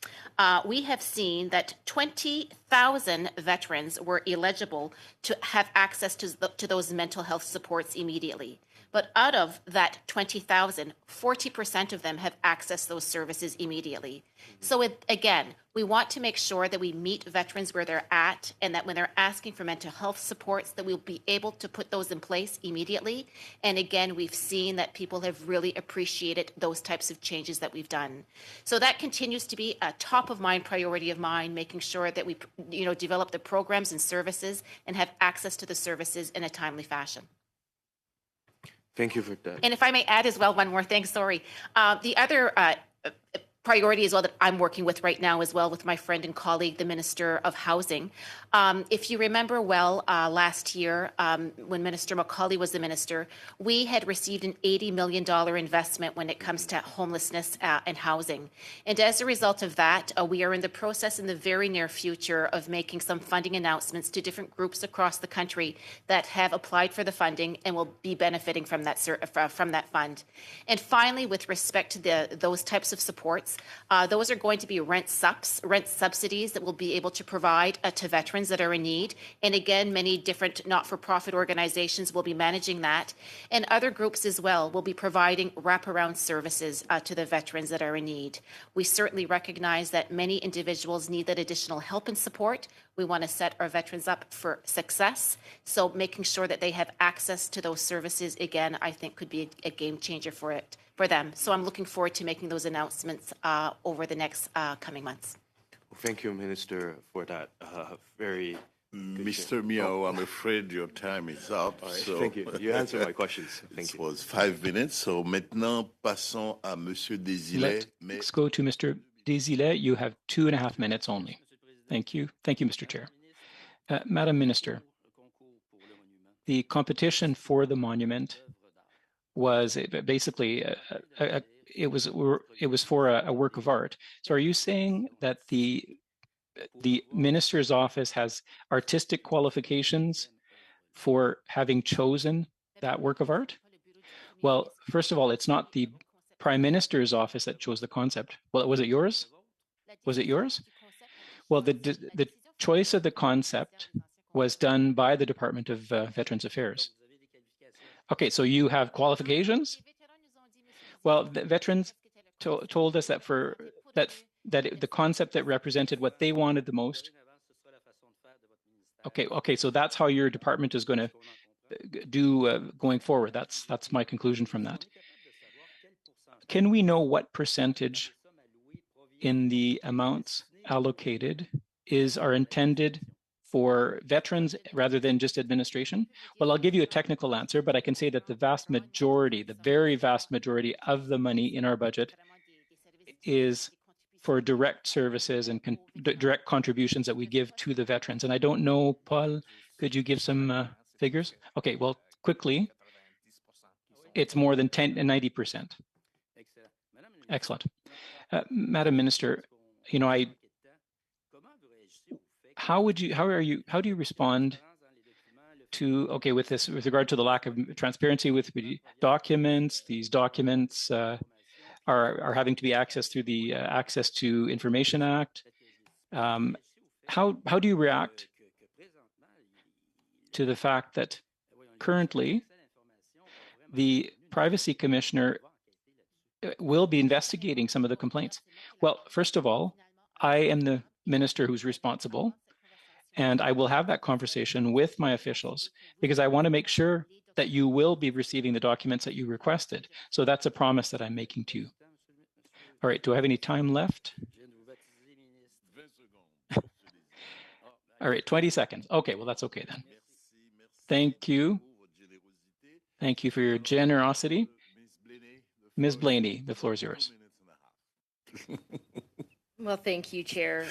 we have seen that 20,000 veterans were eligible to have access to those mental health supports immediately. But out of that 20,000, 40% of them have accessed those services immediately. So again, we want to make sure that we meet veterans where they're at, and that when they're asking for mental health supports, that we'll be able to put those in place immediately. And again, we've seen that people have really appreciated those types of changes that we've done. So that continues to be a top of mind priority of mine, making sure that we develop the programs and services and have access to the services in a timely fashion. Thank you for that. And if I may add as well, one more thing, sorry. The other priority as well that I'm working with right now as well with my friend and colleague, the Minister of Housing. If you remember well, last year when Minister Macaulay was the minister, we had received an $80 million investment when it comes to homelessness and housing. And as a result of that, we are in the process in the very near future of making some funding announcements to different groups across the country that have applied for the funding and will be benefiting from that fund. And finally, with respect to those types of supports, amounts. Those are going to be rent subsidies that we'll be able to provide to veterans that are in need. And again, many different not-for-profit organizations will be managing that. And other groups as well will be providing wraparound services to the veterans that are in need. We certainly recognize that many individuals need that additional help and support. We want to set our veterans up for success. So making sure that they have access to those services, again, I think could be a game changer for them. So I'm looking forward to making those announcements over the next coming months. Well, thank you, Minister, for that very Mr. Miao, I'm afraid your time is up. All right, So thank you. You answered my questions. Thank it you. was 5 minutes. So maintenant, passons à Monsieur Desilets. Let's go to Mr. Desilets. You have 2.5 minutes only. Thank you. Thank you, Mr. Chair. Madam Minister, the competition for the monument was basically it was for a work of art. So are you saying that the minister's office has artistic qualifications for having chosen that work of art? Well, first of all, it's not the Prime Minister's office that chose the concept. Well, was it yours? Was it yours? Well, the choice of the concept was done by the Department of Veterans Affairs. Okay, so you have qualifications? Well, the veterans told us that the concept that represented what they wanted the most. Okay, so that's how your department is going to do going forward. That's my conclusion from that. Can we know what percentage in the amounts allocated are intended for veterans rather than just administration? Well, I'll give you a technical answer, but I can say that the vast majority, the very vast majority of the money in our budget is for direct services and direct contributions that we give to the veterans. And I don't know, Paul, could you give some figures? Okay, well, quickly, it's more than 10 and 90%. Excellent. Madam Minister, how do you respond to, with regard to the lack of transparency with the documents? These documents are having to be accessed through the Access to Information Act. How do you react to the fact that currently the Privacy Commissioner will be investigating some of the complaints? Well, first of all, I am the minister who's responsible, and I will have that conversation with my officials because I want to make sure that you will be receiving the documents that you requested. So that's a promise that I'm making to you. All right, do I have any time left? All right, 20 seconds. Okay, well, that's okay then. Thank you. Thank you for your generosity. Ms. Blaney, the floor is yours. Well, thank you, Chair.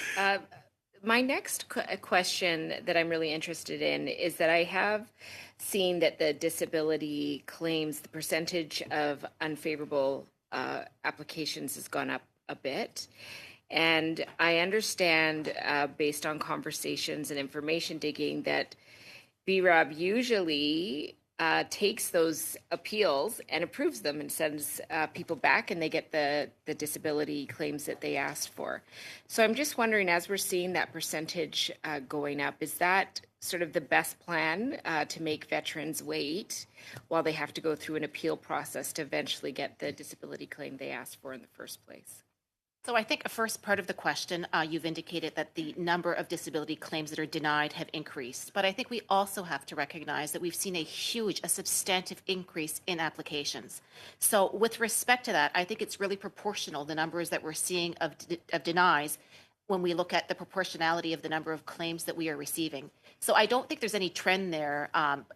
My next question that I'm really interested in is that I have seen that the disability claims, the percentage of unfavorable applications has gone up a bit. And I understand, based on conversations and information digging, that BRAB usually takes those appeals and approves them and sends people back, and they get the disability claims that they asked for. So I'm just wondering, as we're seeing that percentage going up, is that sort of the best plan to make veterans wait while they have to go through an appeal process to eventually get the disability claim they asked for in the first place? So I think a first part of the question, you've indicated that the number of disability claims that are denied have increased. But I think we also have to recognize that we've seen a substantive increase in applications. So with respect to that, I think it's really proportional, the numbers that we're seeing of denies, when we look at the proportionality of the number of claims that we are receiving. So I don't think there's any trend there.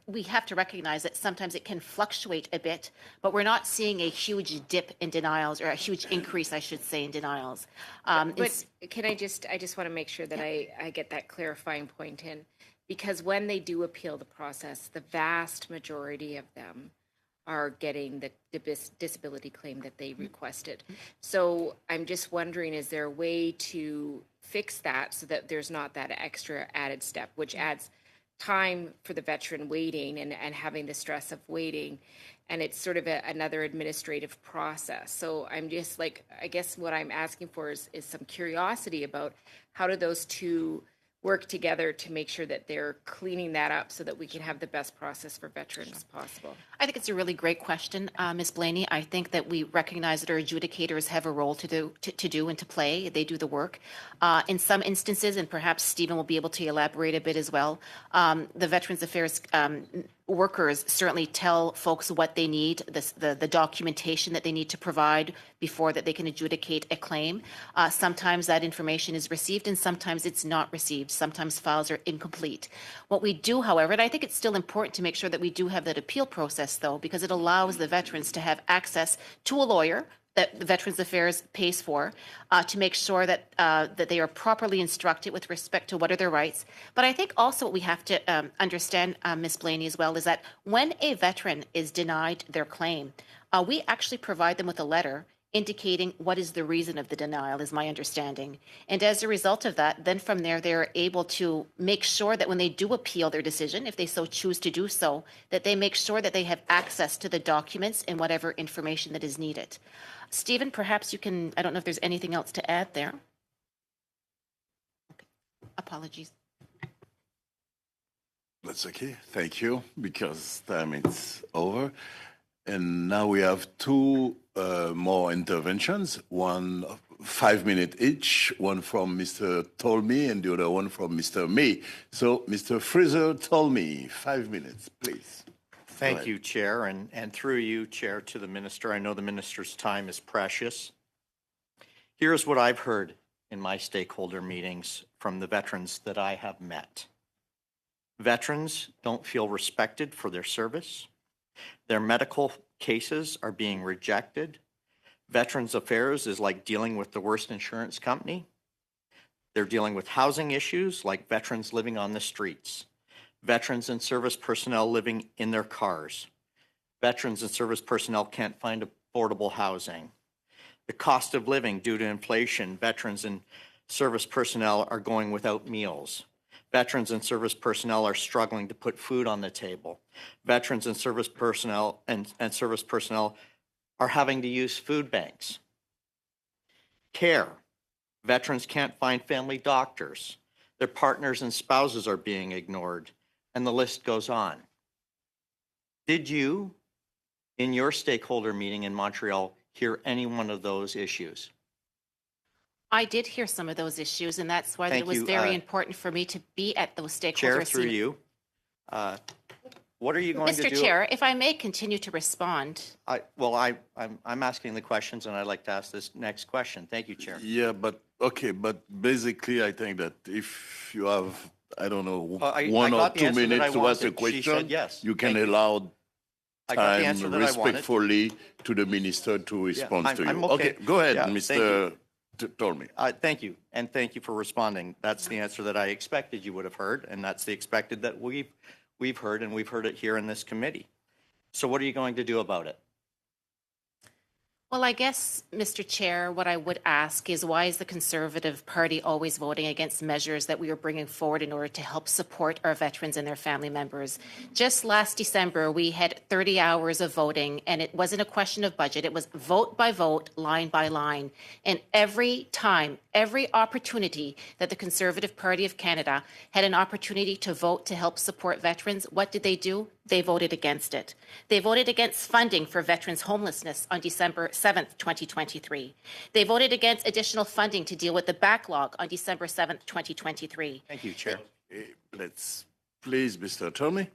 We have to recognize that sometimes it can fluctuate a bit, but we're not seeing a huge dip in denials, or a huge increase, I should say, in denials. But can I just want to make sure that I get that clarifying point in, because when they do appeal the process, the vast majority of them are getting the disability claim that they requested. So I'm just wondering, is there a way to fix that so that there's not that extra added step, which adds time for the veteran waiting and having the stress of waiting. And it's sort of another administrative process. So I'm just like, I guess what I'm asking for is some curiosity about how do those two work together to make sure that they're cleaning that up so that we can have the best process for veterans possible. I think it's a really great question, Ms. Blaney. I think that we recognize that our adjudicators have a role to do and to play. They do the work. In some instances, and perhaps Stephen will be able to elaborate a bit as well, the Veterans Affairs workers certainly tell folks what they need, the documentation that they need to provide before that they can adjudicate a claim. Sometimes that information is received and sometimes it's not received. Sometimes files are incomplete. What we do, however, and I think it's still important to make sure that we do have that appeal process though, because it allows the veterans to have access to a lawyer that the Veterans Affairs pays for to make sure that that they are properly instructed with respect to what are their rights. But I think also what we have to understand, Ms. Blaney, as well, is that when a veteran is denied their claim, we actually provide them with a letter indicating what is the reason of the denial, is my understanding. And as a result of that, then from there, they're able to make sure that when they do appeal their decision, if they so choose to do so, that they make sure that they have access to the documents and whatever information that is needed. Stephen, perhaps you can, I don't know if there's anything else to add there. Okay. Apologies. That's okay. Thank you, because time is over. And now we have two more interventions, 5 minutes each, one from Mr. Tolmie and the other one from Mr. May. So, Mr. Fraser Tolmie, 5 minutes, please. Thank you, Chair, and through you, Chair, to the Minister. I know the Minister's time is precious. Here's what I've heard in my stakeholder meetings from the veterans that I have met. Veterans don't feel respected for their service. Their medical cases are being rejected. Veterans Affairs is like dealing with the worst insurance company. They're dealing with housing issues like veterans living on the streets. Veterans and service personnel living in their cars. Veterans and service personnel can't find affordable housing. The cost of living due to inflation, veterans and service personnel are going without meals. Veterans and service personnel are struggling to put food on the table. Veterans and service personnel service personnel are having to use food banks. Care. Veterans can't find family doctors. Their partners and spouses are being ignored. And the list goes on. Did you, in your stakeholder meeting in Montreal, hear any one of those issues? I did hear some of those issues, and that's why it was very important for me to be at those stakeholder Chair, through you, what are you going to do? Mr. Chair, if I may continue to respond. I'm asking the questions, and I'd like to ask this next question. Thank you, Chair. Yeah, but okay, but basically, I think that if you have, I don't know, 1 or 2 minutes to ask a question, she said yes. you can allow time respectfully to the minister to respond to you. I'm okay. Go ahead, Yeah, Mr. Tolmie. Thank you, and thank you for responding. That's the answer that I expected you would have heard, and that's the expected that we've heard, and we've heard it here in this committee. So what are you going to do about it? Well, I guess, Mr. Chair, what I would ask is why is the Conservative Party always voting against measures that we are bringing forward in order to help support our veterans and their family members? Just last December, we had 30 hours of voting, and it wasn't a question of budget. It was vote by vote, line by line. And every time, every opportunity that the Conservative Party of Canada had an opportunity to vote to help support veterans, what did they do? They voted against it. They voted against funding for veterans' homelessness on December 7th, 2023. They voted against additional funding to deal with the backlog on December 7th, 2023. Thank you, Chair. Let's please, Mr. Tolmie.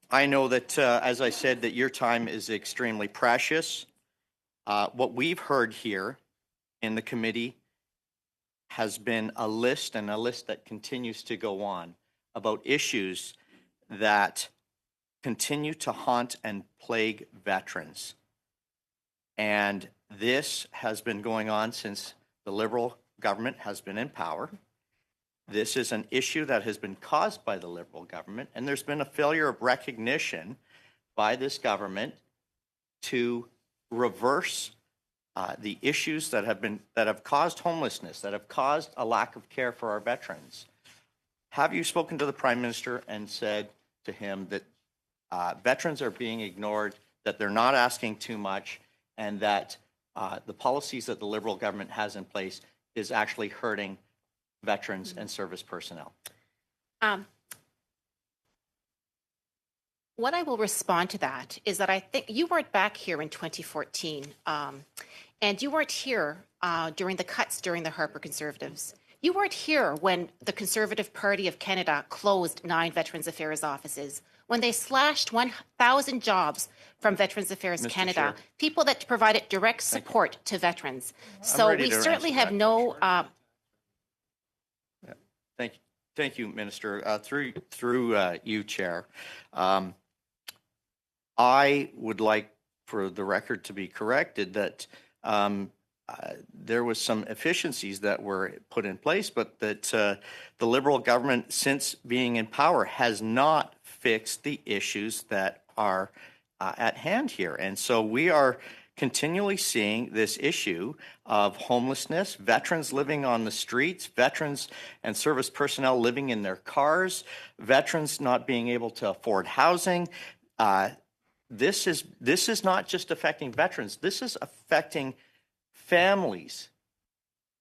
I know that, as I said, that your time is extremely precious. What we've heard here in the committee has been a list, and a list that continues to go on, about issues that continue to haunt and plague veterans. And this has been going on since the Liberal government has been in power. This is an issue that has been caused by the Liberal government, and there's been a failure of recognition by this government to reverse the issues that have caused homelessness, that have caused a lack of care for our veterans. have you spoken to the Prime Minister and said to him that veterans are being ignored, that they're not asking too much, and that the policies that the Liberal government has in place is actually hurting veterans and service personnel? What I will respond to that is that I think you weren't back here in 2014, and you weren't here during the cuts during the Harper Conservatives. You weren't here when the Conservative Party of Canada closed 9 Veterans Affairs offices, when they slashed 1,000 jobs from Veterans Affairs Mr. Canada, Chair. people that provided direct support to veterans. So ready we to certainly answer have that no. Thank you, Minister. Through you, Chair. I would like for the record to be corrected that there was some efficiencies that were put in place, but that the Liberal government, since being in power, has not fixed the issues that are at hand here. And so we are continually seeing this issue of homelessness, veterans living on the streets, veterans and service personnel living in their cars, veterans not being able to afford housing. This is not just affecting veterans. This is affecting families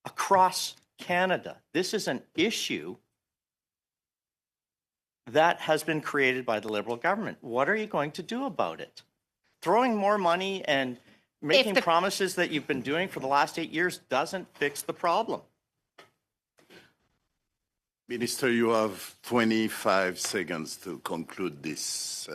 across Canada. This is an issue that has been created by the Liberal government. What are you going to do about it? Throwing more money and making promises that you've been doing for the last 8 years doesn't fix the problem. Minister, you have 25 seconds to conclude this.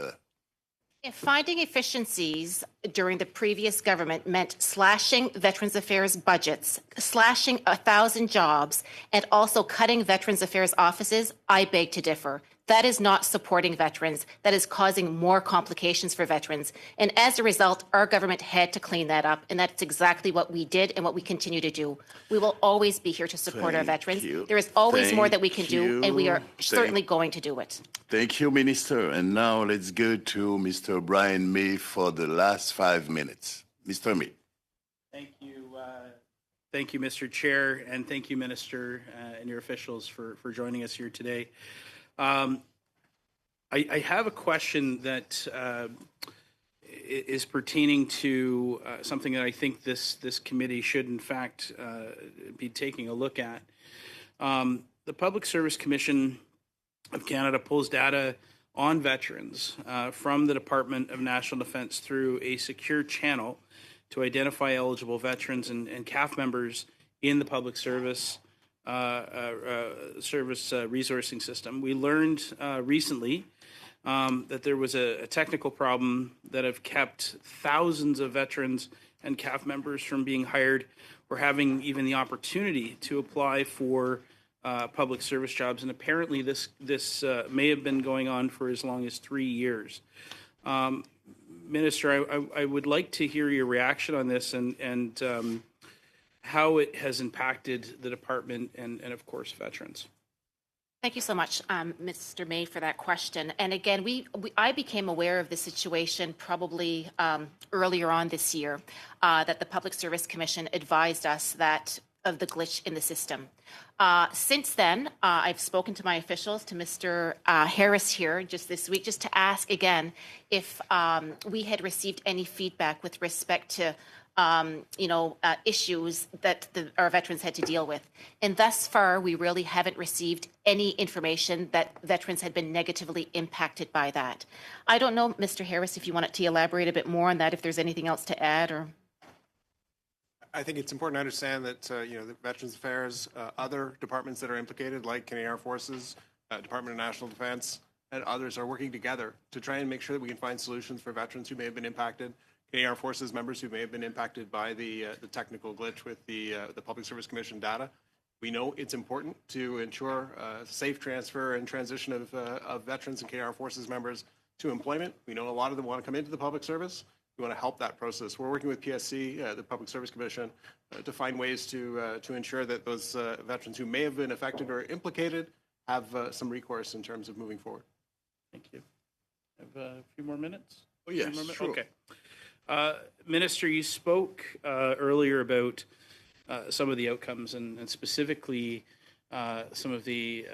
If finding efficiencies during the previous government meant slashing Veterans Affairs budgets, slashing 1,000 jobs, and also cutting Veterans Affairs offices, I beg to differ. That is not supporting veterans. That is causing more complications for veterans. And as a result, our government had to clean that up. And that's exactly what we did and what we continue to do. We will always be here to support our veterans. There is always more that we can do, and we are certainly going to do it. Thank you, Minister. And now let's go to Mr. Brian May for the last 5 minutes. Mr. May. Thank you. Thank you, Mr. Chair, and thank you, Minister, and your officials for joining us here today. I have a question that is pertaining to something that I think this committee should, in fact, be taking a look at. The Public Service Commission of Canada pulls data on veterans from the Department of National Defence through a secure channel to identify eligible veterans and CAF members in the public service resourcing system. We learned recently that there was a technical problem that have kept thousands of veterans and CAF members from being hired or having even the opportunity to apply for public service jobs. And apparently this may have been going on for as long as 3 years. Minister, I would like to hear your reaction on this and how it has impacted the department and of course, veterans. Thank you so much, Mr. May, for that question. And again, I became aware of the situation probably earlier on this year, that the Public Service Commission advised us that of the glitch in the system. Since then, I've spoken to my officials, to Mr. Harris here just this week, just to ask again if we had received any feedback with respect to issues that our veterans had to deal with. And thus far, we really haven't received any information that veterans had been negatively impacted by that. I don't know, Mr. Harris, if you wanted to elaborate a bit more on that, if there's anything else to add or... I think it's important to understand that, the Veterans Affairs, other departments that are implicated, like Canadian Armed Forces, Department of National Defence, and others are working together to try and make sure that we can find solutions for veterans who may have been impacted, Canadian Armed Forces members who may have been impacted by the technical glitch with the Public Service Commission data. We know it's important to ensure safe transfer and transition of veterans and Canadian Armed Forces members to employment. We know a lot of them want to come into the public service. We want to help that process. We're working with PSC, the Public Service Commission, to find ways to ensure that those veterans who may have been affected or implicated have some recourse in terms of moving forward. Thank you. Have a few more minutes? Oh, yes, sure. Okay. Minister, you spoke earlier about some of the outcomes and specifically some of the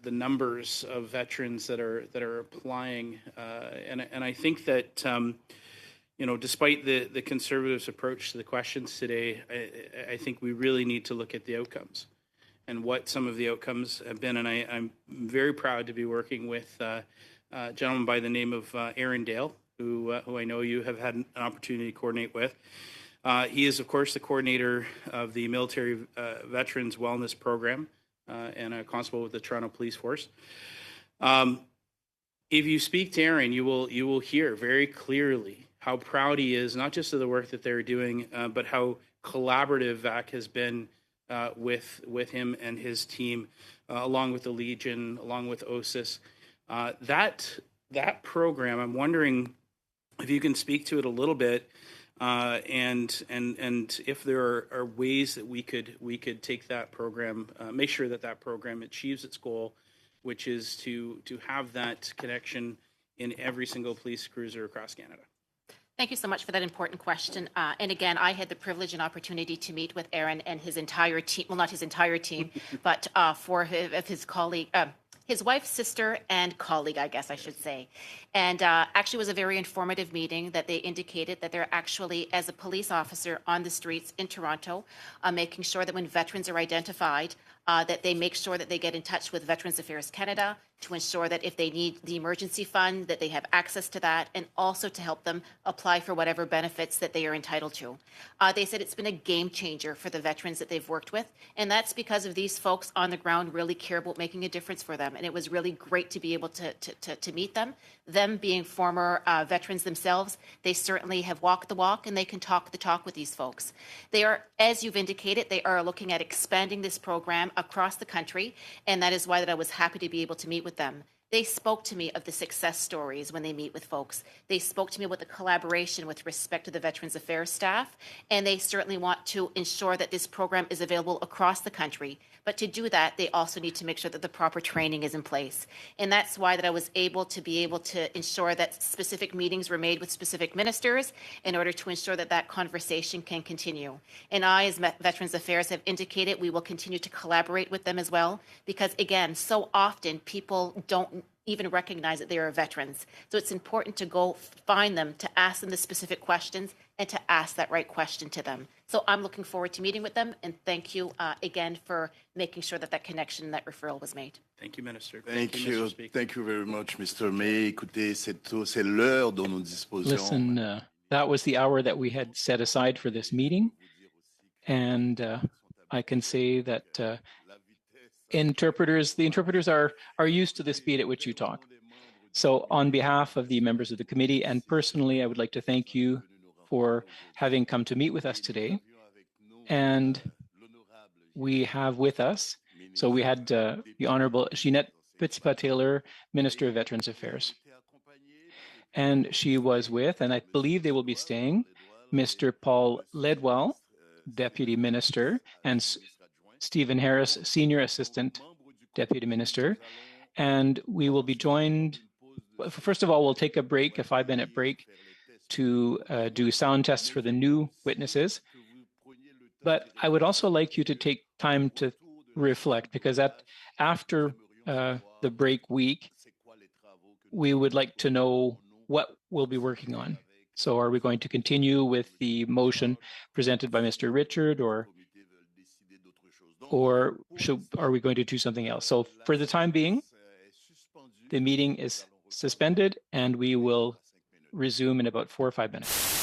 numbers of veterans that are applying, and I think that despite the Conservatives' approach to the questions today, I think we really need to look at the outcomes and what some of the outcomes have been. And I'm very proud to be working with a gentleman by the name of Aaron Dale, who I know you have had an opportunity to coordinate with. He is, of course, the coordinator of the Military Veterans Wellness Program and a constable with the Toronto Police Force. If you speak to Aaron, you will hear very clearly how proud he is, not just of the work that they're doing, but how collaborative VAC has been with him and his team, along with the Legion, along with OSIS. That program, I'm wondering if you can speak to it a little bit, and if there are ways that we could take that program, make sure that program achieves its goal, which is to have that connection in every single police cruiser across Canada. Thank you so much for that important question. And again, I had the privilege and opportunity to meet with Aaron and his entire team, well, not his entire team, but four of his colleague, his wife's sister and colleague, I guess I should say. And actually was a very informative meeting that they indicated that they're actually, as a police officer on the streets in Toronto, making sure that when veterans are identified, that they make sure that they get in touch with Veterans Affairs Canada to ensure that if they need the emergency fund, that they have access to that, and also to help them apply for whatever benefits that they are entitled to. They said it's been a game changer for the veterans that they've worked with, and that's because of these folks on the ground really care about making a difference for them. And it was really great to be able to meet them. Them being former veterans themselves, they certainly have walked the walk and they can talk the talk with these folks. They are, as you've indicated, they are looking at expanding this program across the country, and that is why that I was happy to be able to meet with them. They spoke to me of the success stories when they meet with folks. They spoke to me about the collaboration with respect to the Veterans Affairs staff, and they certainly want to ensure that this program is available across the country. But to do that, they also need to make sure that the proper training is in place. And that's why that I was able to ensure that specific meetings were made with specific ministers in order to ensure that that conversation can continue. And I, as Veterans Affairs, have indicated we will continue to collaborate with them as well, because again, so often people don't even recognize that they are veterans. So it's important to go find them, to ask them the specific questions, and to ask that right question to them. So I'm looking forward to meeting with them, and thank you again for making sure that that connection, that referral was made. Thank you, Minister. Thank you. Mr. Speaker. Thank you very much, Mr. May. Écoutez, c'est l'heure dont nous disposions. Listen, that was the hour that we had set aside for this meeting, and I can say that the interpreters are used to the speed at which you talk. So on behalf of the members of the committee and personally, I would like to thank you for having come to meet with us today. And we have with us, so we had the Honorable Jeanette Petitpas-Taylor, Minister of Veterans Affairs. And she was with, and I believe they will be staying, Mr. Paul Ledwell, Deputy Minister, and Stephen Harris, Senior Assistant Deputy Minister. And we will be joined, first of all, we'll take a break, a 5-minute break, to do sound tests for the new witnesses. But I would also like you to take time to reflect, because after the break week, we would like to know what we'll be working on. So are we going to continue with the motion presented by Mr. Richard, or are we going to do something else? So for the time being, the meeting is suspended, and we will resume in about 4 or 5 minutes.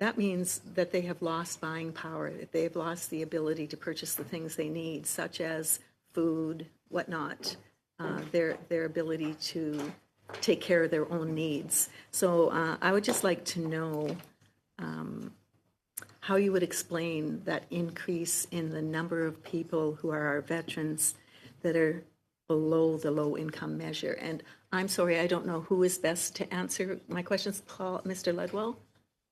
that means that they have lost buying power, that they have lost the ability to purchase the things they need, such as food, whatnot, their ability to take care of their own needs. So I would just like to know how you would explain that increase in the number of people who are our veterans that are below the low-income measure. And I'm sorry, I don't know who is best to answer my questions. Paul, Mr. Ledwell,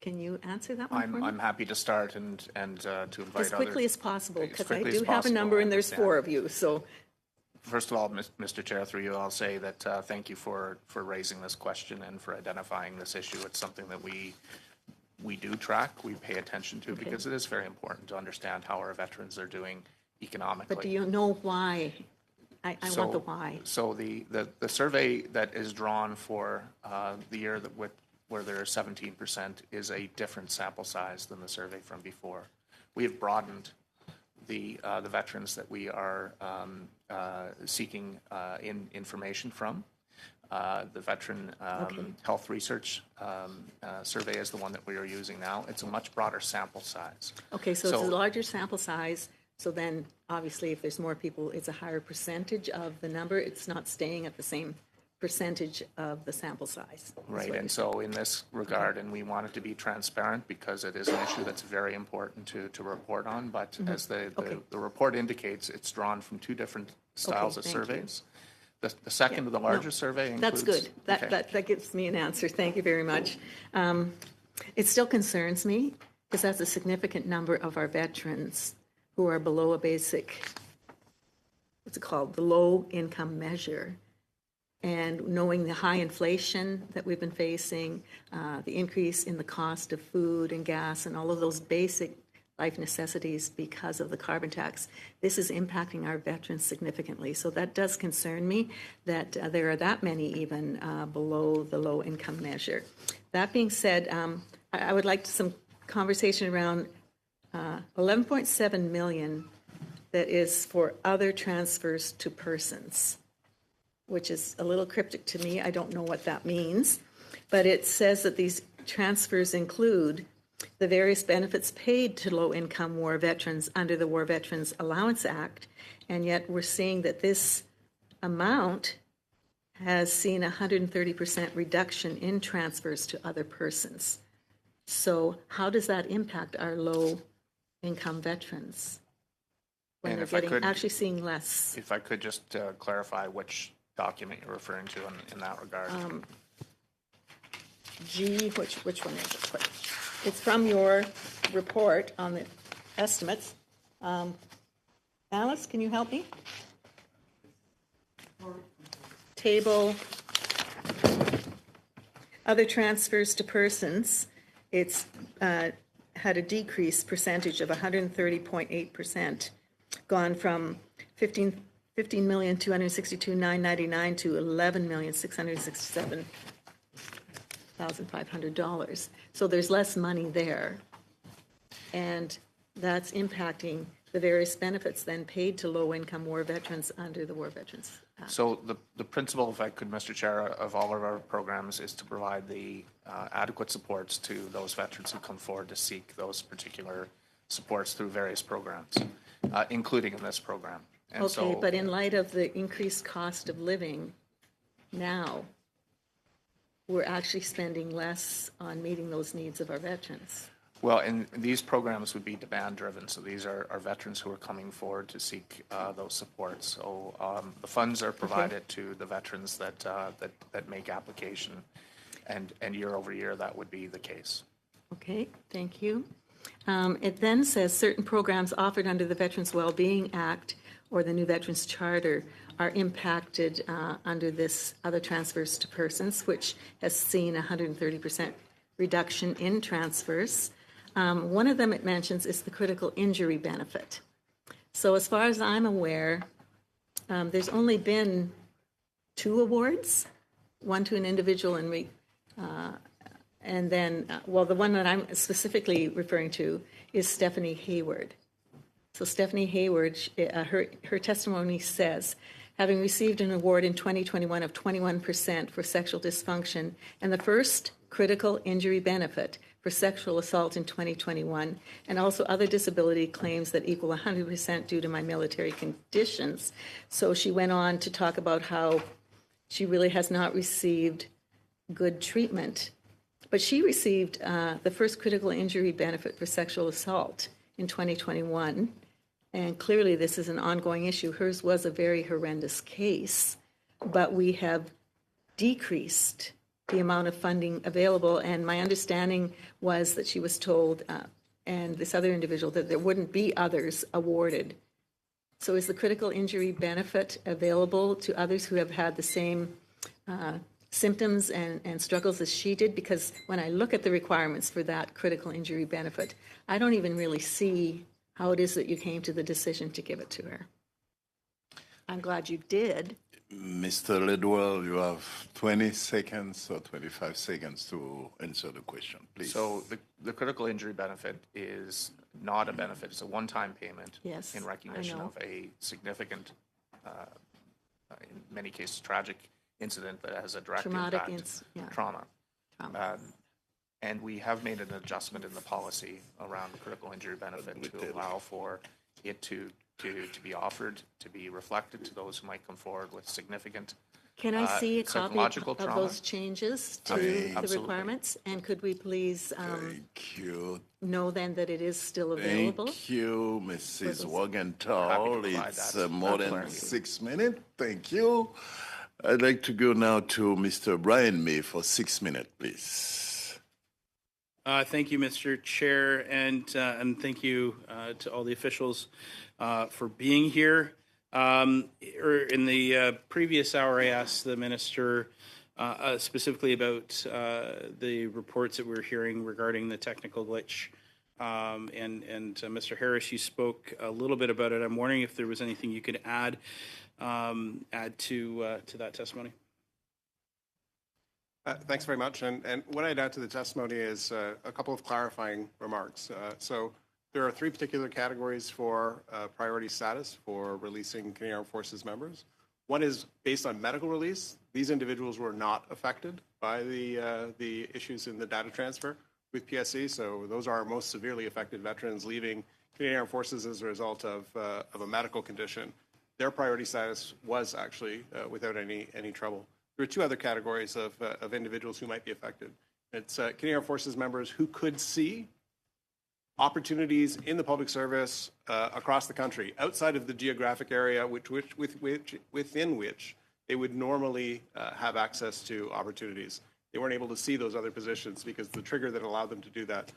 can you answer that one for me? I'm happy to start and to invite As quickly others. as possible, As because I quickly do as have a possible, number I and there's understand. 4 of you, so. First of all, Mr. Chair, through you, I'll say that thank you for raising this question and for identifying this issue. It's something that we do track, we pay attention to, because it is very important to understand how our veterans are doing economically. But do you know why? I want the why. So the survey that is drawn for the year where there are 17% is a different sample size than the survey from before. We have broadened the veterans that we are seeking information from. The Veteran Health Research Survey is the one that we are using now. It's a much broader sample size. Okay, so it's a larger sample size, so then obviously if there's more people, it's a higher percentage of the number. It's not staying at the same percentage of the sample size. Right, and so in this regard, and we want it to be transparent because it is an issue that's very important to report on, but as the report indicates, it's drawn from 2 different styles of thank you. surveys. The second of the larger survey includes... That's good. That gives me an answer. Thank you very much. It still concerns me because that's a significant number of our veterans who are below a basic, what's it called, the low income measure. And knowing the high inflation that we've been facing, the increase in the cost of food and gas and all of those basic life necessities because of the carbon tax, this is impacting our veterans significantly. So that does concern me that there are that many even below the low income measure. That being said, I would like some conversation around 11.7 million that is for other transfers to persons, which is a little cryptic to me. I don't know what that means, but it says that these transfers include the various benefits paid to low-income war veterans under the War Veterans Allowance Act, and yet we're seeing that this amount has seen a 130% reduction in transfers to other persons. So how does that impact our low-income veterans when And they're if I getting, could- actually seeing less? If I could just clarify which document you're referring to in that regard. Which one is it? It's from your report on the estimates. Alice, can you help me? Table, other transfers to persons, it's had a decreased percentage of 130.8%, gone from 15,262,999 to $11,667,500. So there's less money there. And that's impacting the various benefits then paid to low-income war veterans under the War Veterans Act. So the principle, if I could, Mr. Chair, of all of our programs is to provide the adequate supports to those veterans who come forward to seek those particular supports through various programs, including in this program. And Okay, but in light of the increased cost of living now, we're actually spending less on meeting those needs of our veterans. Well, and these programs would be demand-driven, so these are veterans who are coming forward to seek those supports. So the funds are provided to the veterans that make application, and year over year that would be the case. Okay, thank you. It then says certain programs offered under the Veterans Wellbeing Act or the new Veterans Charter are impacted under this other transfers to persons, which has seen a 130% reduction in transfers. One of them it mentions is the critical injury benefit. So as far as I'm aware, there's only been 2 awards, one to an individual and then, well, the one that I'm specifically referring to is Stephanie Hayward. So Stephanie Hayward, her testimony says, having received an award in 2021 of 21% for sexual dysfunction and the first critical injury benefit for for sexual assault in 2021, and also other disability claims that equal 100% due to my military conditions. So she went on to talk about how she really has not received good treatment. But she received the first critical injury benefit for sexual assault in 2021. And clearly this is an ongoing issue. Hers was a very horrendous case, but we have decreased the amount of funding available. And my understanding was that she was told, and this other individual, that there wouldn't be others awarded. So is the critical injury benefit available to others who have had the same symptoms and struggles as she did? Because when I look at the requirements for that critical injury benefit, I don't even really see how it is that you came to the decision to give it to her. I'm glad you did. Mr. Lidwell, you have 20 seconds or 25 seconds to answer the question, please. So the critical injury benefit is not a benefit. It's a one-time payment Yes, in recognition I know. of a significant, in many cases, tragic incident that has a direct Traumatic impact, yeah. trauma. Trauma. And we have made an adjustment in the policy around the critical injury benefit to allow for it to be offered, to be reflected to those who might come forward with significant Can I see a copy psychological of trauma. those changes to Absolutely. the requirements? And could we please Thank you. know then that it is still available? Thank you, Mrs. Happy to Wagenthal. provide It's that more than clarity. 6 minutes. Thank you. I'd like to go now to Mr. Brian May for 6 minutes, please. Thank you, Mr. Chair, and thank you to all the officials for being here. In the previous hour, I asked the minister specifically about the reports that we're hearing regarding the technical glitch. And Mr. Harris, you spoke a little bit about it. I'm wondering if there was anything you could add to that testimony. Thanks very much. And what I'd add to the testimony is a couple of clarifying remarks. So there are 3 particular categories for priority status for releasing Canadian Armed Forces members. One is based on medical release. These individuals were not affected by the issues in the data transfer with PSC. So those are our most severely affected veterans leaving Canadian Armed Forces as a result of a medical condition. Their priority status was actually without any trouble. There are 2 other categories of individuals who might be affected. It's Canadian Armed Forces members who could see opportunities in the public service across the country, outside of the geographic area within which they would normally have access to opportunities. They weren't able to see those other positions because the trigger that allowed them to do that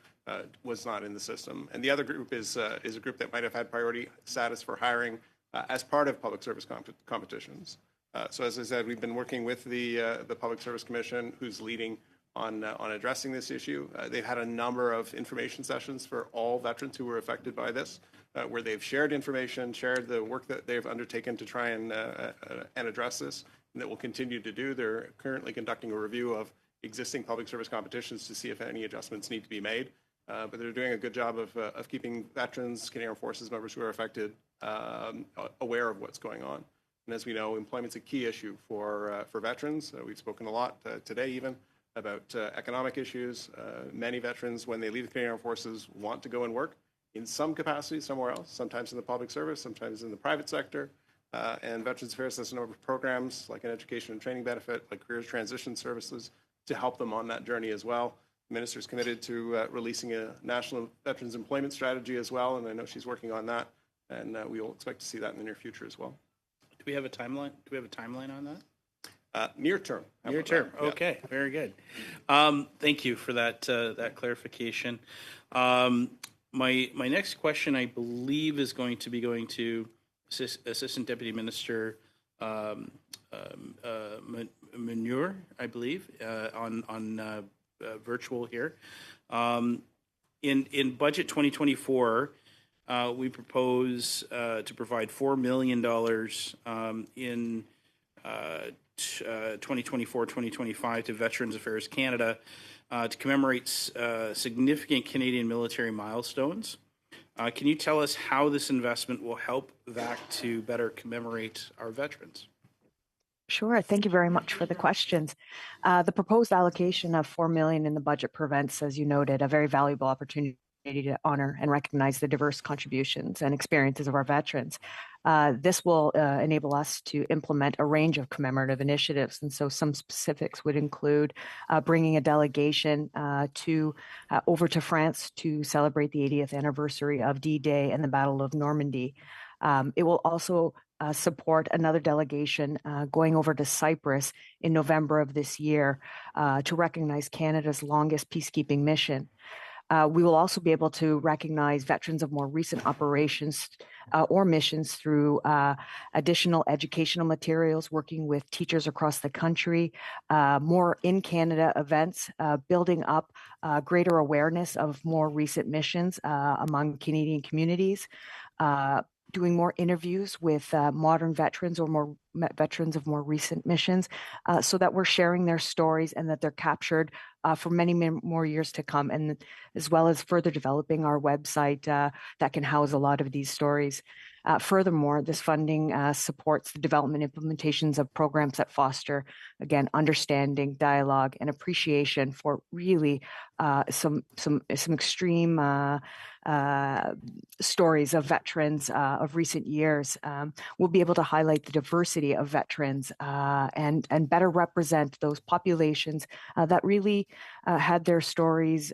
was not in the system. And the other group is a group that might have had priority status for hiring as part of public service competitions. So as I said, we've been working with the Public Service Commission, who's leading on addressing this issue. They've had a number of information sessions for all veterans who were affected by this, where they've shared information, shared the work that they've undertaken to try and address this, and that will continue to do. They're currently conducting a review of existing public service competitions to see if any adjustments need to be made. But they're doing a good job of keeping veterans, Canadian Armed Forces members who are affected, aware of what's going on. And as we know, employment's a key issue for veterans. We've spoken a lot today even about economic issues. Many veterans, when they leave the Canadian Armed Forces, want to go and work in some capacity somewhere else, sometimes in the public service, sometimes in the private sector. And Veterans Affairs has a number of programs like an education and training benefit, like careers transition services, to help them on that journey as well. The minister's committed to releasing a national veterans employment strategy as well, and I know she's working on that, and we will expect to see that in the near future as well. Do we have a timeline? Do we have a timeline on that? Near term. Near term. Okay, very good. Thank you for that that clarification. My next question, I believe, is going to be going to Assistant Deputy Minister Manure, I believe, on virtual here. In Budget 2024. We propose to provide $4 million in 2024-2025 to Veterans Affairs Canada to commemorate significant Canadian military milestones. Can you tell us how this investment will help VAC to better commemorate our veterans? Sure. Thank you very much for the questions. The proposed allocation of $4 million in the budget prevents, as you noted, a very valuable opportunity to honor and recognize the diverse contributions and experiences of our veterans. This will enable us to implement a range of commemorative initiatives. And so some specifics would include bringing a delegation over to France to celebrate the 80th anniversary of D-Day and the Battle of Normandy. It will also support another delegation going over to Cyprus in November of this year to recognize Canada's longest peacekeeping mission. We will also be able to recognize veterans of more recent operations or missions through additional educational materials, working with teachers across the country, more in Canada events, building up greater awareness of more recent missions among Canadian communities, doing more interviews with modern veterans or more veterans of more recent missions so that we're sharing their stories and that they're captured for many more years to come, and as well as further developing our website that can house a lot of these stories. Furthermore, this funding supports the development implementations of programs that foster, again, understanding, dialogue, and appreciation for really some extreme stories of veterans of recent years. We'll be able to highlight the diversity of veterans and better represent those populations that really had their stories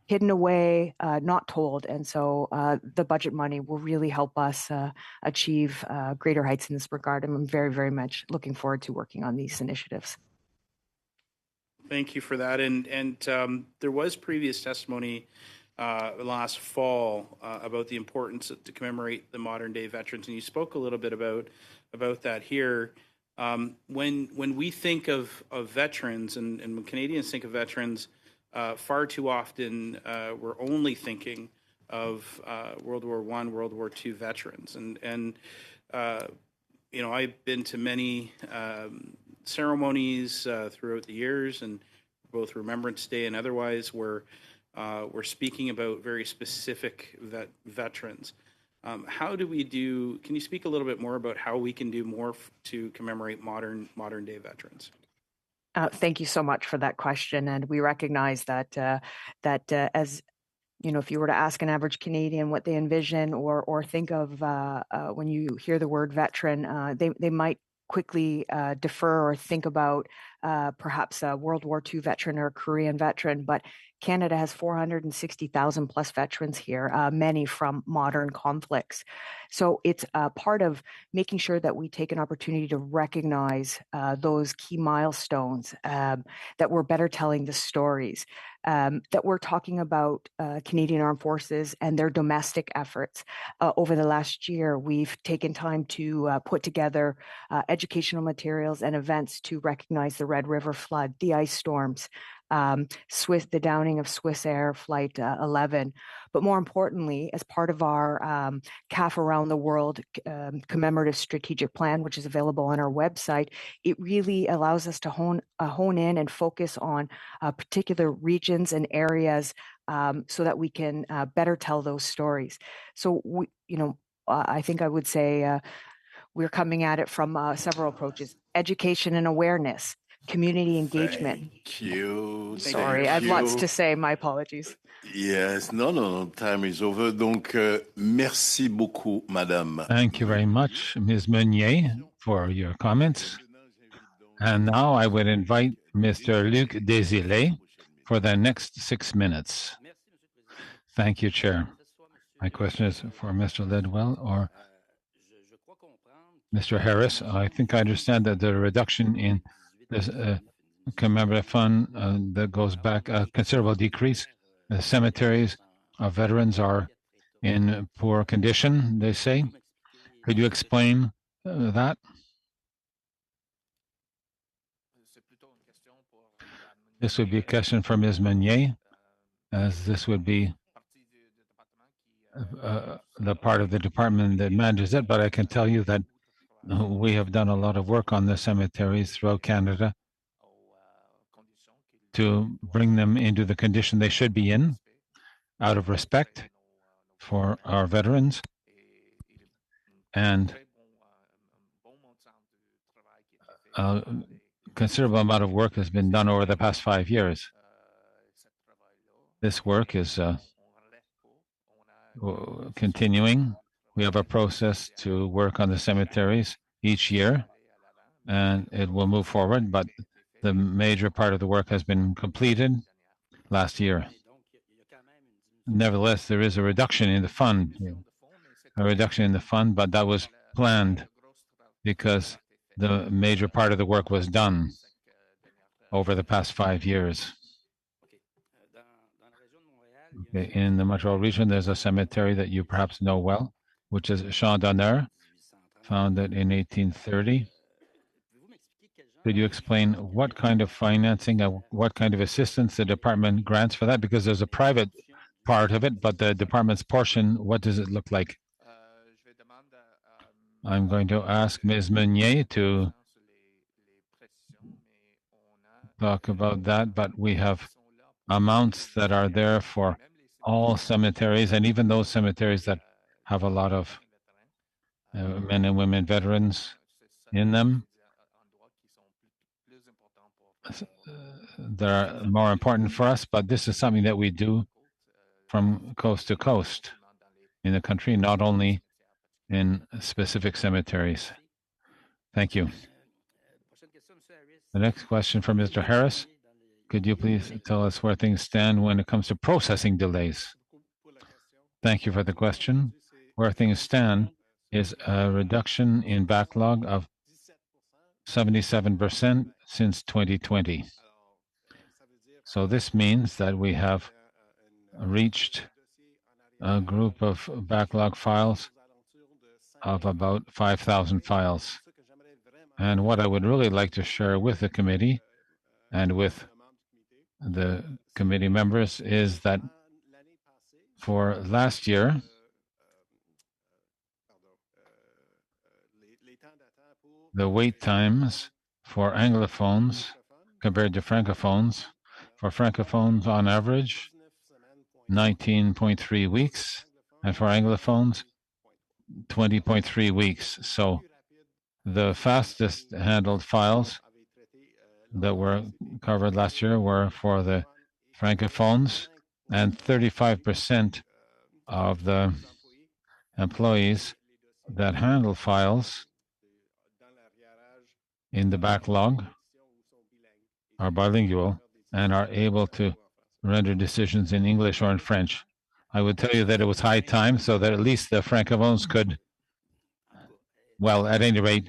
hidden away, not told. And so the budget money will really help us achieve greater heights in this regard. And I'm very, very much looking forward to working on these initiatives. Thank you for that. And there was previous testimony last fall about the importance to commemorate the modern day veterans, and you spoke a little bit about that here. When we think of veterans and when Canadians think of veterans, far too often we're only thinking of World War I, World War II veterans, and you know, I've been to many ceremonies throughout the years, and both Remembrance Day and otherwise, where we're speaking about very specific veterans. How do we do? Can you speak a little bit more about how we can do more to commemorate modern day veterans? Thank you so much for that question, and we recognize that as you know, if you were to ask an average Canadian what they envision or think of when you hear the word veteran, they might quickly defer or think about perhaps a World War II veteran or a Korean veteran, but Canada has 460,000 plus veterans here, many from modern conflicts. So it's part of making sure that we take an opportunity to recognize those key milestones, that we're better telling the stories, that we're talking about Canadian Armed Forces and their domestic efforts. Over the last year, we've taken time to put together educational materials and events to recognize the Red River flood, the ice storms, the downing of Swiss Air Flight 11. But more importantly, as part of our CAF Around the World commemorative strategic plan, which is available on our website, it really allows us to hone in and focus on particular regions and areas so that we can better tell those stories. So, I think I would say we're coming at it from several approaches: education and awareness, community engagement. Thank you. Sorry, I have lots to say. My apologies. Yes, no, time is over. Donc, merci beaucoup, Madame. Thank you very much, Ms. Meunier, for your comments. And now I would invite Mr. Luc Desilets for the next 6 minutes. Thank you, Chair. My question is for Mr. Ledwell or Mr. Harris. I think I understand that the reduction in this commemorative fund that goes back a considerable decrease. The cemeteries of veterans are in poor condition, they say. Could you explain that? This would be a question for Ms. Meunier, as this would be the part of the department that manages it, but I can tell you that we have done a lot of work on the cemeteries throughout Canada to bring them into the condition they should be in, out of respect for our veterans. And a considerable amount of work has been done over the past 5 years. This work is continuing. We have a process to work on the cemeteries each year, and it will move forward, but the major part of the work has been completed last year. Nevertheless, there is a reduction in the fund, but that was planned because the major part of the work was done over the past 5 years. In the Montreal region, there's a cemetery that you perhaps know well, which is Champ d'Honneur, founded in 1830. Could you explain what kind of financing, what kind of assistance the department grants for that? Because there's a private part of it, but the department's portion, what does it look like? I'm going to ask Ms. Meunier to talk about that, but we have amounts that are there for all cemeteries, and even those cemeteries that have a lot of men and women veterans in them. They're more important for us, but this is something that we do from coast to coast in the country, not only in specific cemeteries. Thank you. The next question from Mr. Harris. Could you please tell us where things stand when it comes to processing delays? Thank you for the question. Where things stand is a reduction in backlog of 77% since 2020. So this means that we have reached a group of backlog files of about 5,000 files. And what I would really like to share with the committee and with the committee members is that for last year, the wait times for Anglophones compared to Francophones, for Francophones on average, 19.3 weeks, and for Anglophones, 20.3 weeks. So the fastest handled files that were covered last year were for the Francophones, and 35% of the employees that handle files in the backlog are bilingual and are able to render decisions in English or in French. I would tell you that it was high time so that at least the Francophones could, well, at any rate,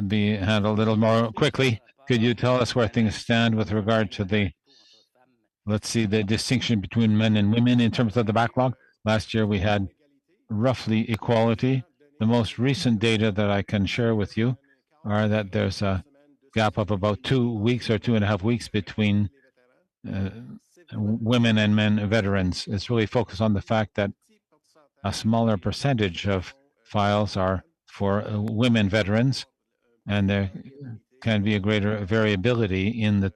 be handled a little more quickly. Could you tell us where things stand with regard to the, let's see, the distinction between men and women in terms of the backlog? Last year we had roughly equality. The most recent data that I can share with you are that there's a gap of about 2 weeks or 2.5 weeks between women and men veterans. It's really focused on the fact that a smaller percentage of files are for women veterans, and there can be a greater variability in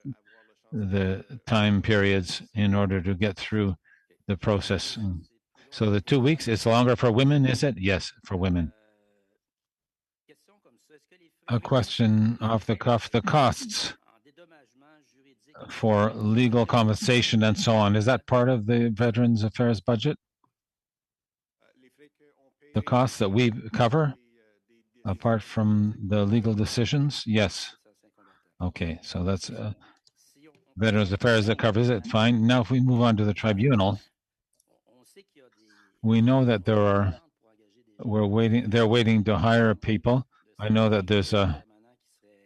the time periods in order to get through the process. So the 2 weeks is longer for women, is it? Yes, for women. A question off the cuff, the costs for legal compensation and so on, is that part of the Veterans Affairs budget? The costs that we cover, apart from the legal decisions? Yes. Okay, so that's Veterans Affairs that covers it. Fine. Now, if we move on to the tribunal, we know that they're waiting to hire people. I know that there's a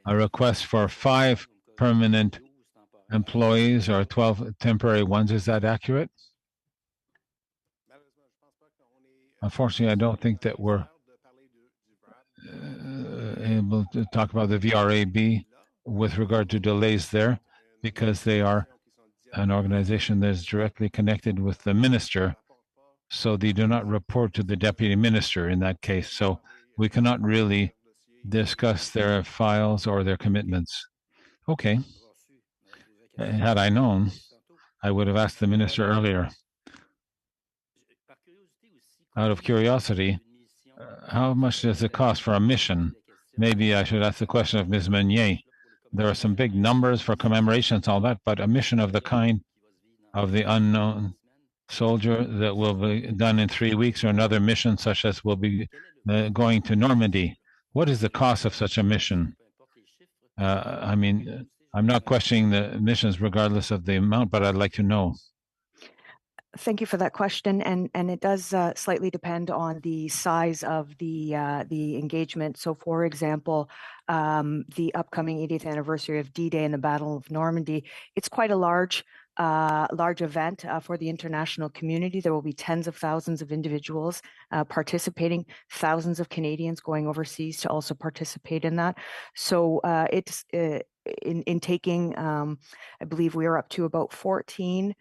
request for 5 permanent employees or 12 temporary ones. Is that accurate? Unfortunately, I don't think that we're able to talk about the VRAB with regard to delays there, because they are an organization that is directly connected with the minister. So they do not report to the deputy minister in that case. So we cannot really discuss their files or their commitments. Okay. Had I known, I would have asked the minister earlier. Out of curiosity, how much does it cost for a mission? maybe I should ask the question of Ms. Meunier. There are some big numbers for commemorations, all that, but a mission of the kind of the unknown soldier that will be done in 3 weeks, or another mission such as will be going to Normandy. What is the cost of such a mission? I mean, I'm not questioning the missions regardless of the amount, but I'd like to know. Thank you for that question, and it does slightly depend on the size of the engagement. So, for example, the upcoming 80th anniversary of D-Day and the Battle of Normandy, it's quite a large event for the international community. There will be tens of thousands of individuals participating, thousands of Canadians going overseas to also participate in that. So it's in taking, I believe we are up to about 14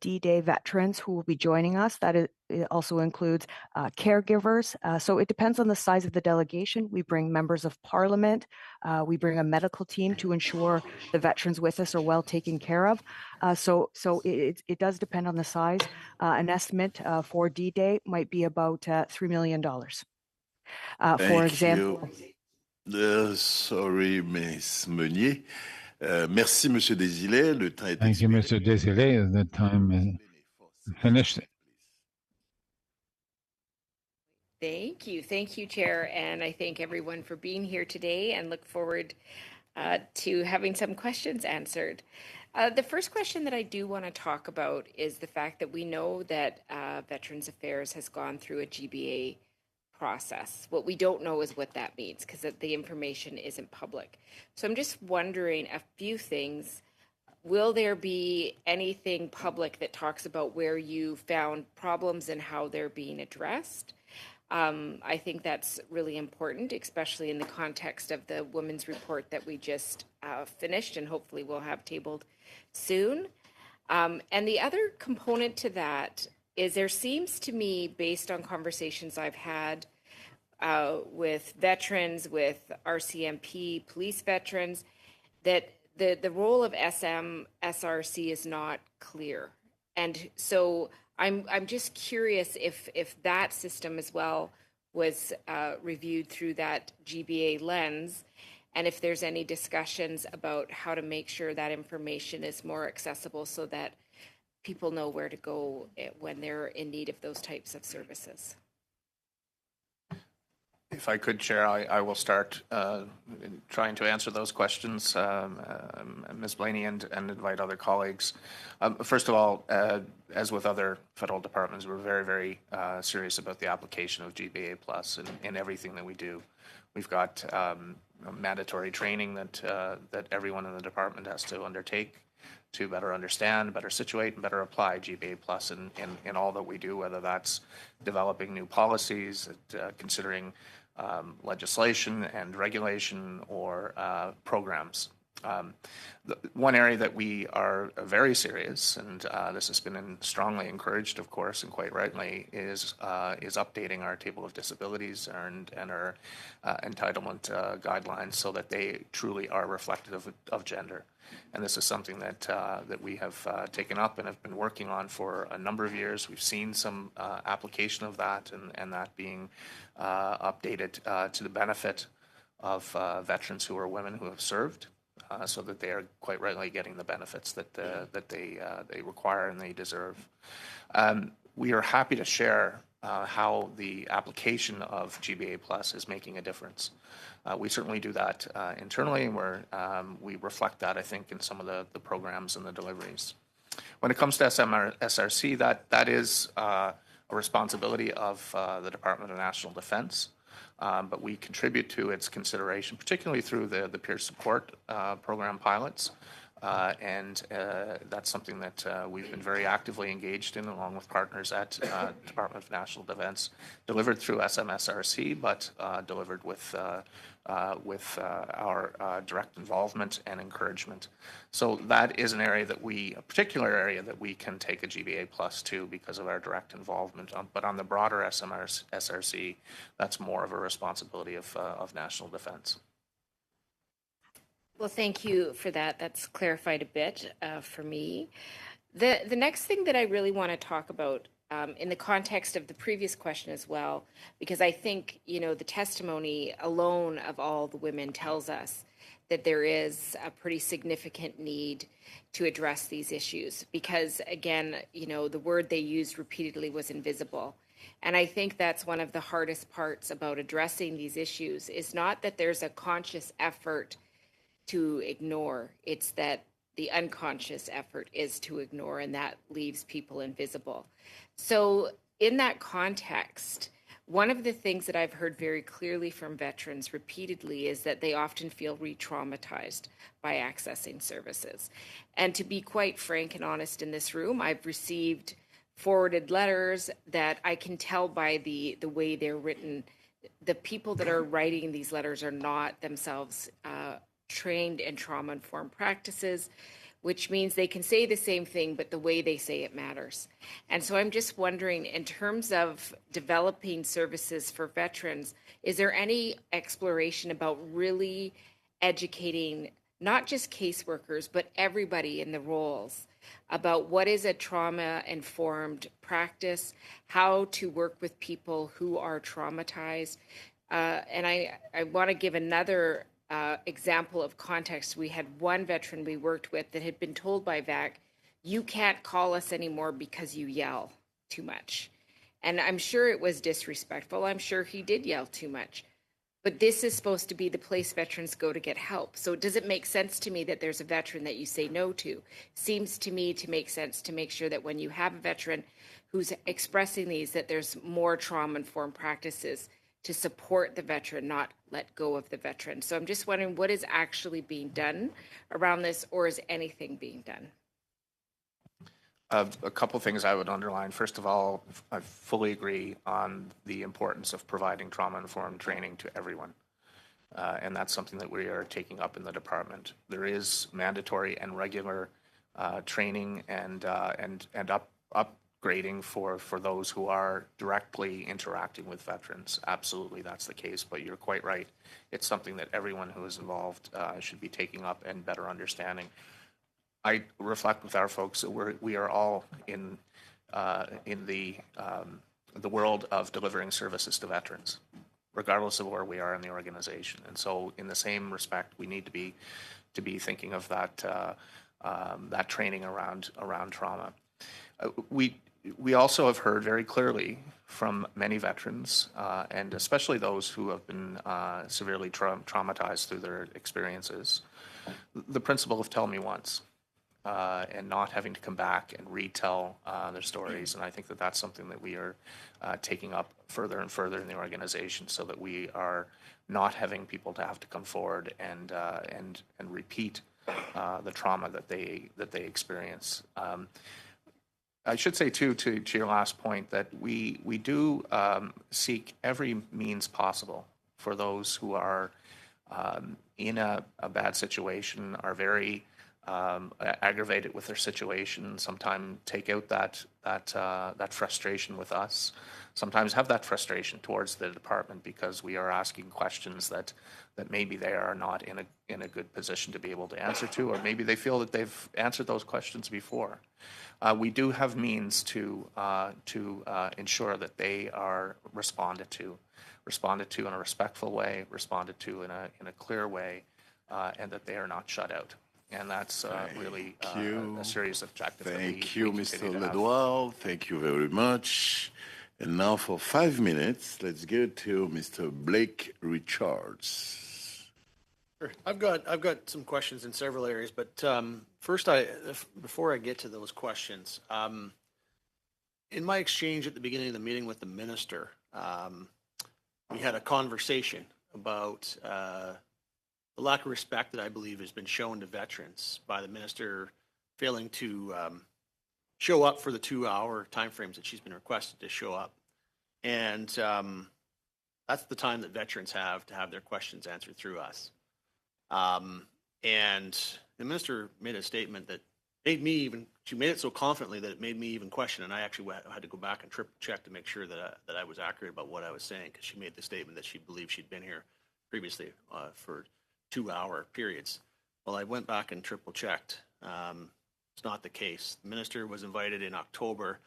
D-Day veterans who will be joining us. It also includes caregivers. So it depends on the size of the delegation. We bring members of parliament. We bring a medical team to ensure the veterans with us are well taken care of. So it does depend on the size. An estimate for D-Day might be about $3 million. For example. Sorry, Ms. Meunier. Merci, Monsieur Desilets. Le temps est Thank you, Mr. Desilets. The time is finished. Thank you, Chair, and I thank everyone for being here today and look forward to having some questions answered. The first question that I do want to talk about is the fact that we know that Veterans Affairs has gone through a GBA process. What we don't know is what that means because the information isn't public. So I'm just wondering a few things. Will there be anything public that talks about where you found problems and how they're being addressed? I think that's really important, especially in the context of the women's report that we just finished and hopefully we'll have tabled soon. And the other component to that is there seems to me, based on conversations I've had with veterans, with RCMP, police veterans, that the role of SMSRC is not clear. And so I'm just curious if that system as well was reviewed through that GBA lens, and if there's any discussions about how to make sure that information is more accessible so that people know where to go when they're in need of those types of services. If I could, Chair, I will start trying to answer those questions, Ms. Blaney, and invite other colleagues. First of all, as with other federal departments, we're very, very serious about the application of GBA Plus in everything that we do. We've got mandatory training that everyone in the department has to undertake to better understand, better situate, and better apply GBA Plus in all that we do, whether that's developing new policies, considering legislation and regulation, or programs. One area that we are very serious, and this has been strongly encouraged, of course, and quite rightly, is updating our table of disabilities and our entitlement guidelines so that they truly are reflective of gender. And this is something that we have taken up and have been working on for a number of years. We've seen some application of that and that being updated to the benefit of veterans who are women who have served, so that they are quite rightly getting the benefits that they require and they deserve. We are happy to share how the application of GBA Plus is making a difference. We certainly do that internally, and we reflect that, I think, in some of the programs and the deliveries. When it comes to SMSRC, that is a responsibility of the Department of National Defence, but we contribute to its consideration, particularly through the peer support program pilots. And that's something that we've been very actively engaged in, along with partners at Department of National Defence, delivered through SMSRC, but delivered with our direct involvement and encouragement. So that is an area a particular area that we can take a GBA Plus to because of our direct involvement. But on the broader SMSRC, that's more of a responsibility of National Defence. Well, thank you for that. That's clarified a bit for me. The next thing that I really want to talk about in the context of the previous question as well, because I think, the testimony alone of all the women tells us that there is a pretty significant need to address these issues because, again, the word they used repeatedly was invisible. And I think that's one of the hardest parts about addressing these issues is not that there's a conscious effort to ignore, it's that the unconscious effort is to ignore, and that leaves people invisible. So in that context, one of the things that I've heard very clearly from veterans repeatedly is that they often feel re-traumatized by accessing services. And to be quite frank and honest in this room, I've received forwarded letters that I can tell by the way they're written. The people that are writing these letters are not themselves trained in trauma-informed practices, which means they can say the same thing, but the way they say it matters. And so I'm just wondering, in terms of developing services for veterans, is there any exploration about really educating not just caseworkers, but everybody in the roles about what is a trauma-informed practice, how to work with people who are traumatized? And I want to give another example of context. We had one veteran we worked with that had been told by VAC, you can't call us anymore because you yell too much. And I'm sure it was disrespectful. I'm sure he did yell too much. But this is supposed to be the place veterans go to get help. So does it make sense to me that there's a veteran that you say no to? Seems to me to make sense to make sure that when you have a veteran who's expressing these, that there's more trauma-informed practices to support the veteran, not let go of the veteran. So I'm just wondering what is actually being done around this, or is anything being done? A couple things I would underline. First of all, I fully agree on the importance of providing trauma-informed training to everyone. And that's something that we are taking up in the department. There is mandatory and regular training and upgrading for those who are directly interacting with veterans. Absolutely, that's the case, but you're quite right. It's something that everyone who is involved should be taking up and better understanding. I reflect with our folks that we are all in the world of delivering services to veterans, regardless of where we are in the organization. And so in the same respect, we need to be thinking of that training around trauma. We also have heard very clearly from many veterans, and especially those who have been severely traumatized through their experiences, the principle of tell me once, and not having to come back and retell their stories. And I think that that's something that we are taking up further and further in the organization, so that we are not having people to have to come forward and repeat the trauma that they experience. I should say, too, to your last point, that we do seek every means possible for those who are in a bad situation, are very aggravated with their situation, sometimes take out that frustration with us, sometimes have that frustration towards the department because we are asking questions that maybe they are not in a good position to be able to answer to, or maybe they feel that they've answered those questions before. We do have means to ensure that they are responded to in a respectful way, responded to in a clear way, and that they are not shut out. And that's really a serious objective. Thank you, Mr. Ledouard. Thank you very much. And now for 5 minutes, let's go to Mr. Blake Richards. Sure. I've got some questions in several areas, but first, before I get to those questions, in my exchange at the beginning of the meeting with the minister, we had a conversation about the lack of respect that I believe has been shown to veterans by the minister failing to show up for the 2-hour timeframes that she's been requested to show up. And that's the time that veterans have to have their questions answered through us. And the minister made a statement that she made it so confidently that it made me even question, and I actually had to go back and triple check to make sure that I was accurate about what I was saying, because she made the statement that she believed she'd been here previously for 2-hour periods. Well, I went back and triple checked. It's not the case. The minister was invited in October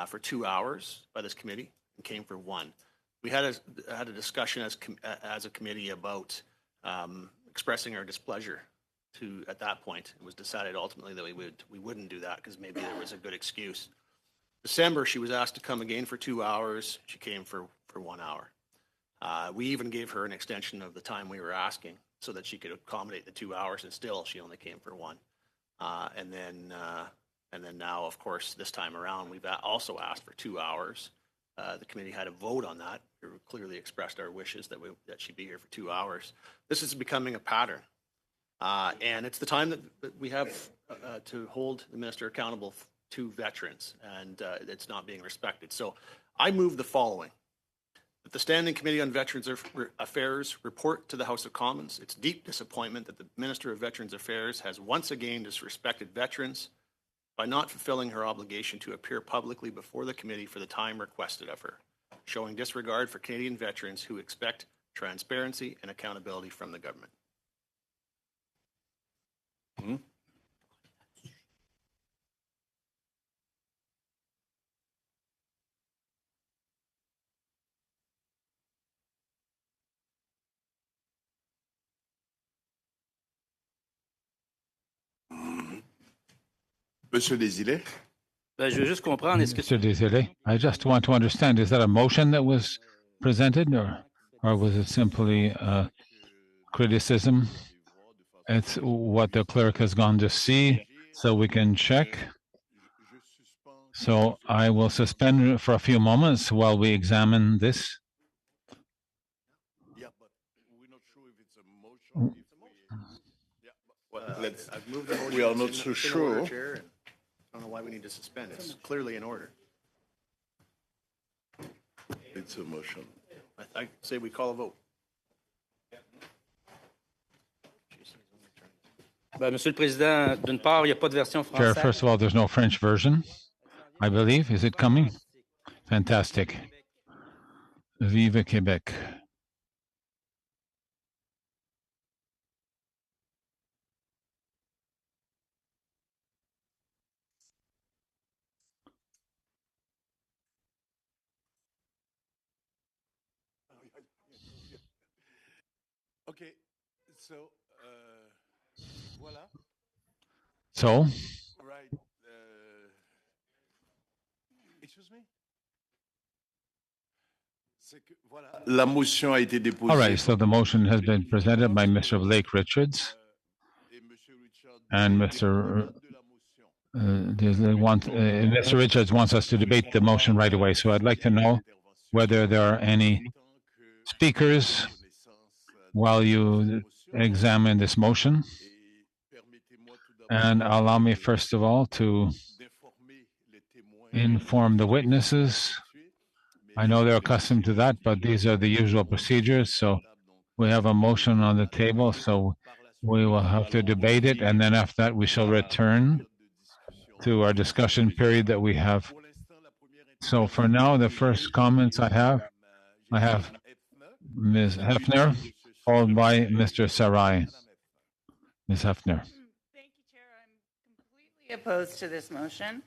for 2 hours by this committee and came for 1. We had a discussion as a committee about expressing our displeasure at that point. It was decided ultimately that we wouldn't do that because maybe there was a good excuse. December, she was asked to come again for 2 hours. She came for 1 hour. We even gave her an extension of the time we were asking so that she could accommodate the 2 hours, and still she only came for 1. And then now, of course, this time around, we've also asked for 2 hours. The committee had a vote on that. We clearly expressed our wishes that she be here for 2 hours. This is becoming a pattern. And it's the time that we have to hold the minister accountable to veterans, and it's not being respected. So I move the following: that the Standing Committee on Veterans Affairs report to the House of Commons its deep disappointment that the Minister of Veterans Affairs has once again disrespected veterans by not fulfilling her obligation to appear publicly before the committee for the time requested of her, showing disregard for Canadian veterans who expect transparency and accountability from the government. Monsieur Desilets? Je veux juste comprendre, est-ce que Mr. Desilets, I just want to understand, is that a motion that was presented, or was it simply criticism? It's what the clerk has gone to see, so we can check. So I will suspend for a few moments while we examine this. I've moved the motion. We are not so sure. Chair, I don't know why we need to suspend. It's clearly in order. It's a motion. I say we call a vote. Monsieur le Président, d'une part, il n'y a pas de version Chair, française. first of all, there's no French version, I believe. Is it coming? Fantastic. Vive Quebec. Okay, so voilà. So, Right. Excuse me? La motion a été déposée. all right, so the motion has been presented by Mr. Blake Richards, and Mr. Mr. Richards wants us to debate the motion right away. So I'd like to know whether there are any speakers while you examine this motion. And allow me, first of all, to inform the witnesses. I know they're accustomed to that, but these are the usual procedures. So we have a motion on the table, so we will have to debate it. And then after that, we shall return to our discussion period that we have. So for now, the first comments I have Ms. Hefner, followed by Mr. Sarai. Ms. Hefner. Thank you, Chair. I'm completely opposed to this motion.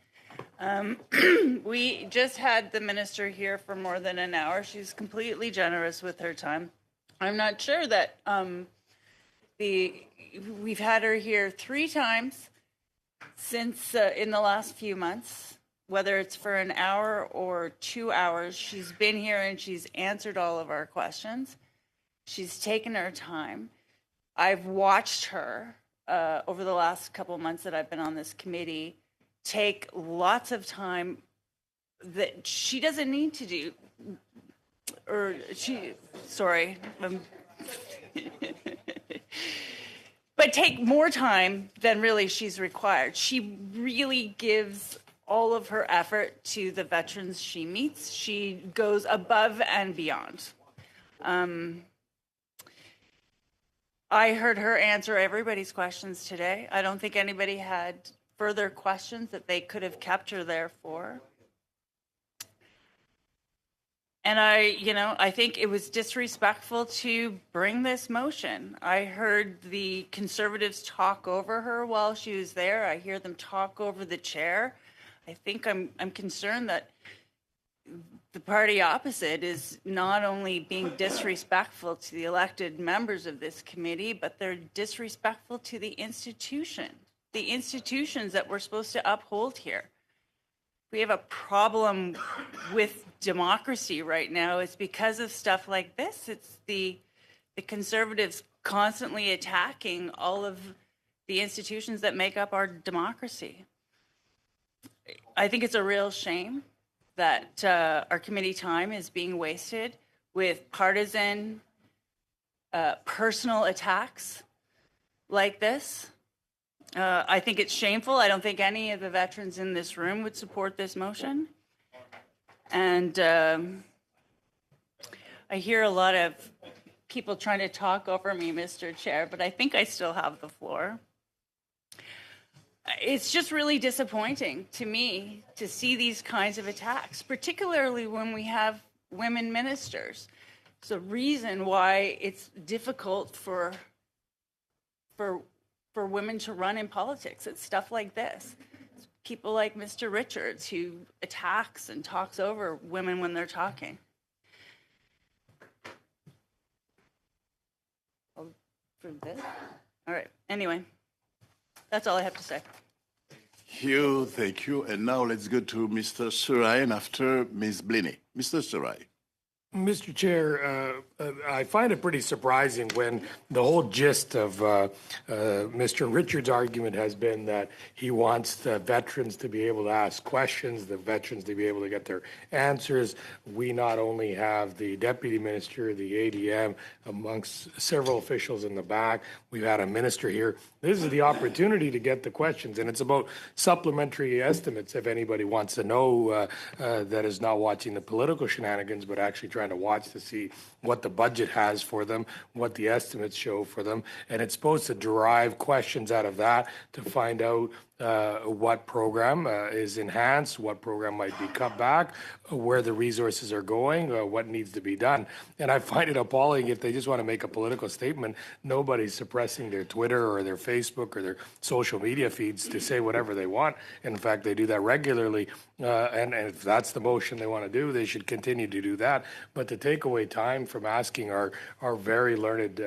We just had the minister here for more than an hour. She's completely generous with her time. I'm not sure that we've had her here 3 times since in the last few months, whether it's for an hour or 2 hours. She's been here and she's answered all of our questions. She's taken her time. I've watched her over the last couple of months that I've been on this committee take lots of time that she doesn't need to do, or but take more time than really she's required. She really gives all of her effort to the veterans she meets. She goes above and beyond. I heard her answer everybody's questions today. I don't think anybody had further questions that they could have kept her there for. And I think it was disrespectful to bring this motion. I heard the Conservatives talk over her while she was there. I hear them talk over the chair. I think I'm concerned that the party opposite is not only being disrespectful to the elected members of this committee, but they're disrespectful to the institutions that we're supposed to uphold here. We have a problem with democracy right now. It's because of stuff like this. It's the Conservatives constantly attacking all of the institutions that make up our democracy. I think it's a real shame that our committee time is being wasted with partisan, personal attacks like this. I think it's shameful. I don't think any of the veterans in this room would support this motion. And I hear a lot of people trying to talk over me, Mr. Chair, but I think I still have the floor. It's just really disappointing to me to see these kinds of attacks, particularly when we have women ministers. It's a reason why it's difficult for women to run in politics. It's stuff like this. It's people like Mr. Richards who attacks and talks over women when they're talking. For this? All right. Anyway, that's all I have to say. Thank you. And now let's go to Mr. Sarai and after Ms. Blenny. Mr. Sarai. Mr. Chair, I find it pretty surprising when the whole gist of Mr. Richards' argument has been that he wants the veterans to be able to ask questions, the veterans to be able to get their answers. We not only have the deputy minister, the ADM, amongst several officials in the back. We've had a minister here. This is the opportunity to get the questions, and it's about supplementary estimates. If anybody wants to know that is not watching the political shenanigans, but actually trying to watch to see what the budget has for them, what the estimates show for them, and it's supposed to derive questions out of that to find out what program is enhanced, what program might be cut back, where the resources are going, what needs to be done. And I find it appalling if they just want to make a political statement, nobody's suppressing their Twitter or their Facebook or their social media feeds to say whatever they want. In fact, they do that regularly. And if that's the motion they want to do, they should continue to do that. But to take away time from asking our very learned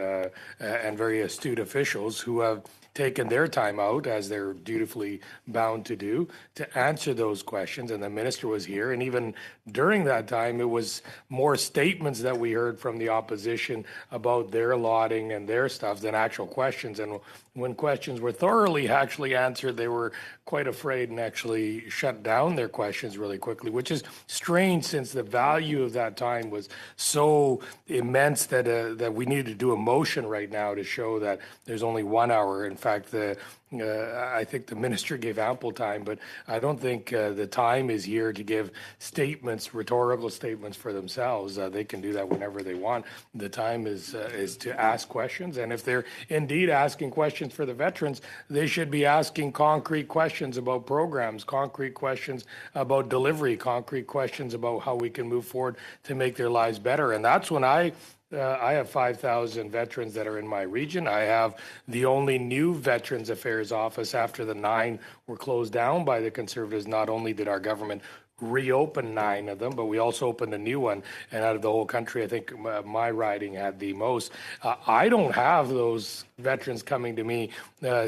and very astute officials who have taken their time out, as they're dutifully bound to do, to answer those questions. And the minister was here. And even during that time, it was more statements that we heard from the opposition about their lauding and their stuff than actual questions. And when questions were thoroughly actually answered, they were quite afraid and actually shut down their questions really quickly, which is strange since the value of that time was so immense that that we needed to do a motion right now to show that there's only 1 hour. In fact, I think the minister gave ample time, but I don't think the time is here to give statements, rhetorical statements for themselves. They can do that whenever they want. The time is to ask questions, and if they're indeed asking questions for the veterans, they should be asking concrete questions about programs, concrete questions about delivery, concrete questions about how we can move forward to make their lives better. And that's when I have 5,000 veterans that are in my region. I have the only new Veterans Affairs office after the 9 were closed down by the Conservatives. Not only did our government reopen 9 of them, but we also opened a new one. And out of the whole country, I think my riding had the most. I don't have those veterans coming to me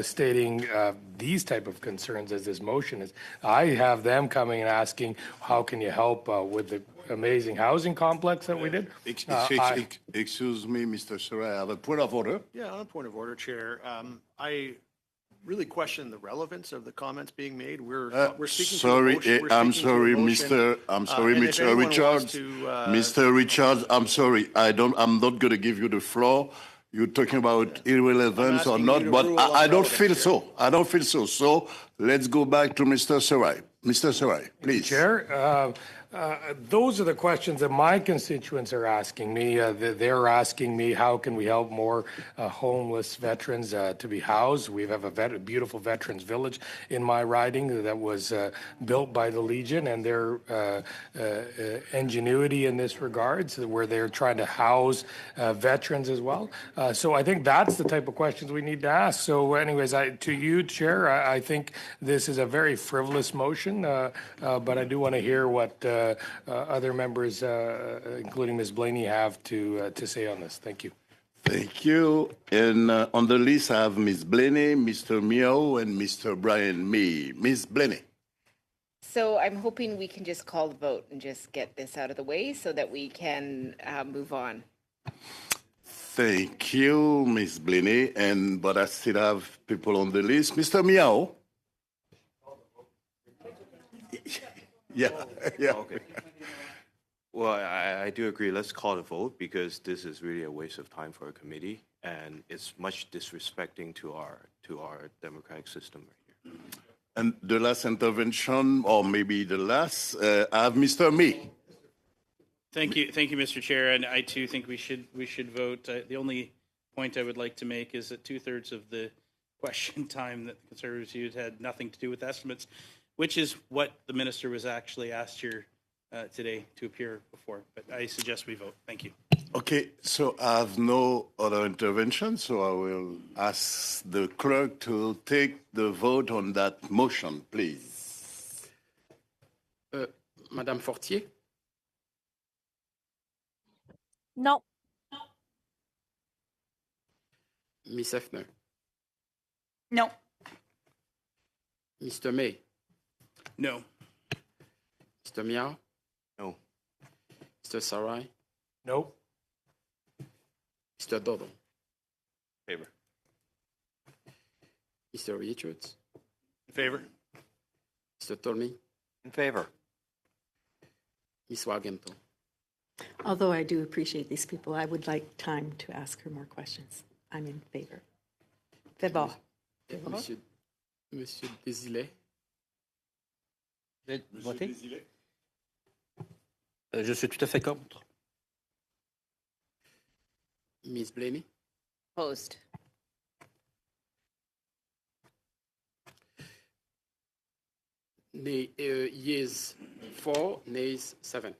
stating these type of concerns as this motion is. I have them coming and asking, how can you help with the amazing housing complex that we did? Excuse me, Mr. Sarai, I have a point of order. Yeah, on a point of order, Chair. I really question the relevance of the comments being made. We're speaking. Sorry, I'm sorry, Mr. Richards. Mr. Richards, I'm sorry. I'm not going to give you the floor. You're talking about irrelevance or not, but I don't feel so. I don't feel so. So let's go back to Mr. Sarai. Mr. Sarai, please. Chair, Those are the questions that my constituents are asking me. They're asking me, how can we help more homeless veterans to be housed? We have a beautiful veterans village in my riding that was built by the Legion, and their ingenuity in this regard, so where they're trying to house veterans as well. So I think that's the type of questions we need to ask. So anyways, to you, Chair, I think this is a very frivolous motion, but I do want to hear what other members, including Ms. Blaney, have to say on this. Thank you. Thank you. And on the list, I have Ms. Blaney, Mr. Miao, and Mr. Brian May. Ms. Blaney. So I'm hoping we can just call the vote and just get this out of the way so that we can move on. Thank you, Ms. Blaney. But I still have people on the list. Mr. Miao. Yeah. Okay. Well, I do agree. Let's call the vote, because this is really a waste of time for a committee, and it's much disrespecting to our democratic system right here. And the last intervention, or maybe the last, I have Mr. May. Thank you, Mr. Chair, and I too think we should vote. The only point I would like to make is that 2/3 of the question time that the Conservatives used had nothing to do with estimates, which is what the minister was actually asked here today to appear before. But I suggest we vote. Thank you. Okay, so I have no other intervention, so I will ask the clerk to take the vote on that motion, please. Madame Fortier? No. Miss Hefner? No. Mr. May? No. Mr. Miao? No. Mr. Sarai? No. Mr. Dodo? Favor. Mr. Richards? In favor? Mr. Tolmi? In favor. Ms. Wagento? Although I do appreciate these people, I would like time to ask her more questions. I'm in favor. Favor. Monsieur Desilets? Voter? Je suis tout à fait contre. Ms. Blaney? Opposed. Yeas 4, nays 7.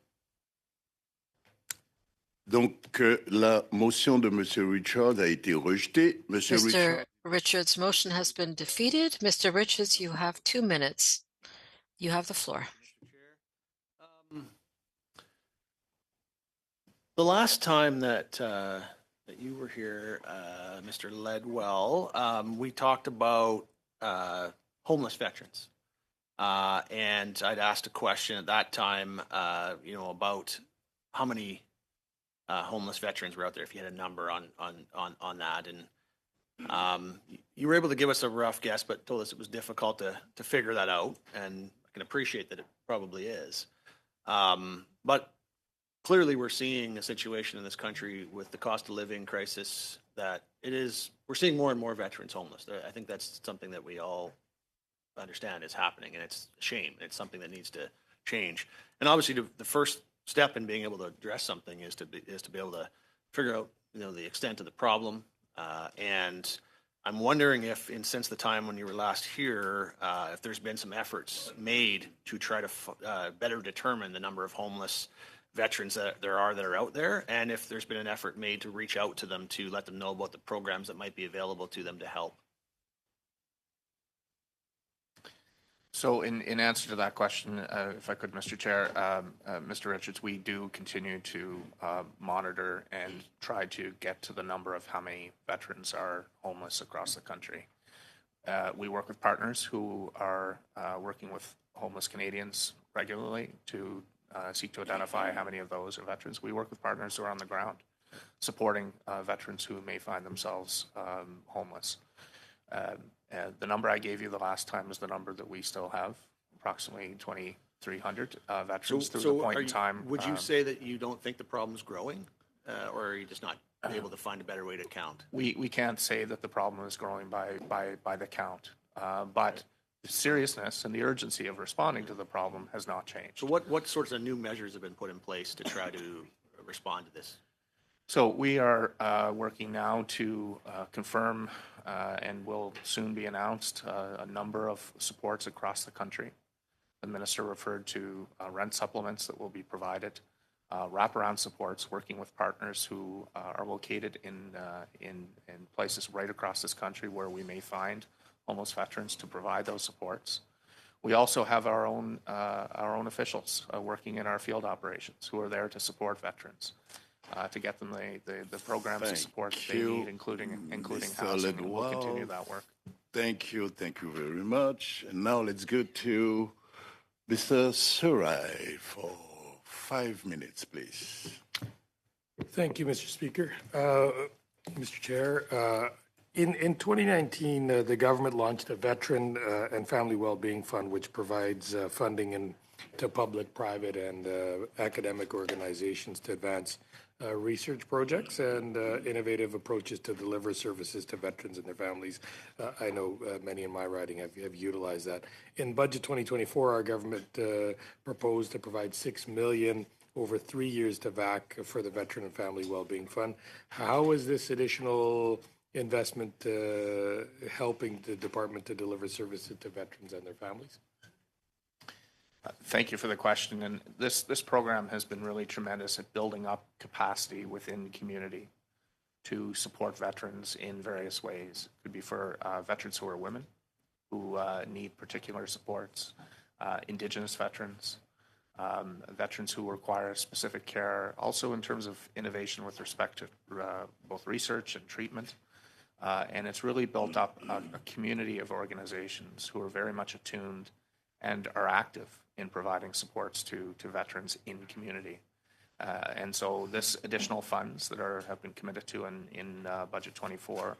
Donc, la motion de M. Richard a été rejetée. Monsieur Mr. Richard. Richards' motion has been defeated. Mr. Richards, you have 2 minutes. You have the floor. The last time that you were here, Mr. Ledwell, we talked about homeless veterans. And I'd asked a question at that time, about how many homeless veterans were out there, if you had a number on that. And you were able to give us a rough guess, but told us it was difficult to figure that out. And I can appreciate that it probably is. But clearly we're seeing a situation in this country with the cost of living crisis that we're seeing more and more veterans homeless. I think that's something that we all understand is happening, and it's a shame. It's something that needs to change. And obviously the first step in being able to address something is to be able to figure out, the extent of the problem. And I'm wondering if, since the time when you were last here, if there's been some efforts made to try to better determine the number of homeless veterans that there are out there, and if there's been an effort made to reach out to them to let them know about the programs that might be available to them to help. So in answer to that question, if I could, Mr. Chair, Mr. Richards, we do continue to monitor and try to get to the number of how many veterans are homeless across the country. We work with partners who are working with homeless Canadians regularly to seek to identify how many of those are veterans. We work with partners who are on the ground supporting veterans who may find themselves homeless. The number I gave you the last time is the number that we still have, approximately 2,300 veterans through the point in time. Would you say that you don't think the problem is growing, or are you just not able to find a better way to count? We can't say that the problem is growing by the count, but seriousness and the urgency of responding to the problem has not changed. So what sorts of new measures have been put in place to try to respond to this? So we are working now to confirm and will soon be announced a number of supports across the country. The minister referred to rent supplements that will be provided, wraparound supports, working with partners who are located in places right across this country where we may find homeless veterans to provide those supports. We also have our own officials working in our field operations who are there to support veterans, to get them the programs and support that they need, including housing, and we'll continue that work. Thank you very much. And now let's go to Mr. Surai for 5 minutes, please. Thank you, Mr. Speaker. Mr. Chair, in 2019, the government launched a Veteran and Family Wellbeing Fund, which provides funding to public, private, and academic organizations to advance research projects and innovative approaches to deliver services to veterans and their families. I know many in my riding have utilized that. In Budget 2024, our government proposed to provide $6 million over 3 years to VAC for the Veteran and Family Wellbeing Fund. How is this additional investment helping the department to deliver services to veterans and their families? Thank you for the question. And this program has been really tremendous at building up capacity within the community to support veterans in various ways. It could be for veterans who are women, who need particular supports, Indigenous veterans, veterans who require specific care, also in terms of innovation with respect to both research and treatment. And it's really built up a community of organizations who are very much attuned and are active in providing supports to veterans in the community. And so this additional funds that have been committed to in Budget 24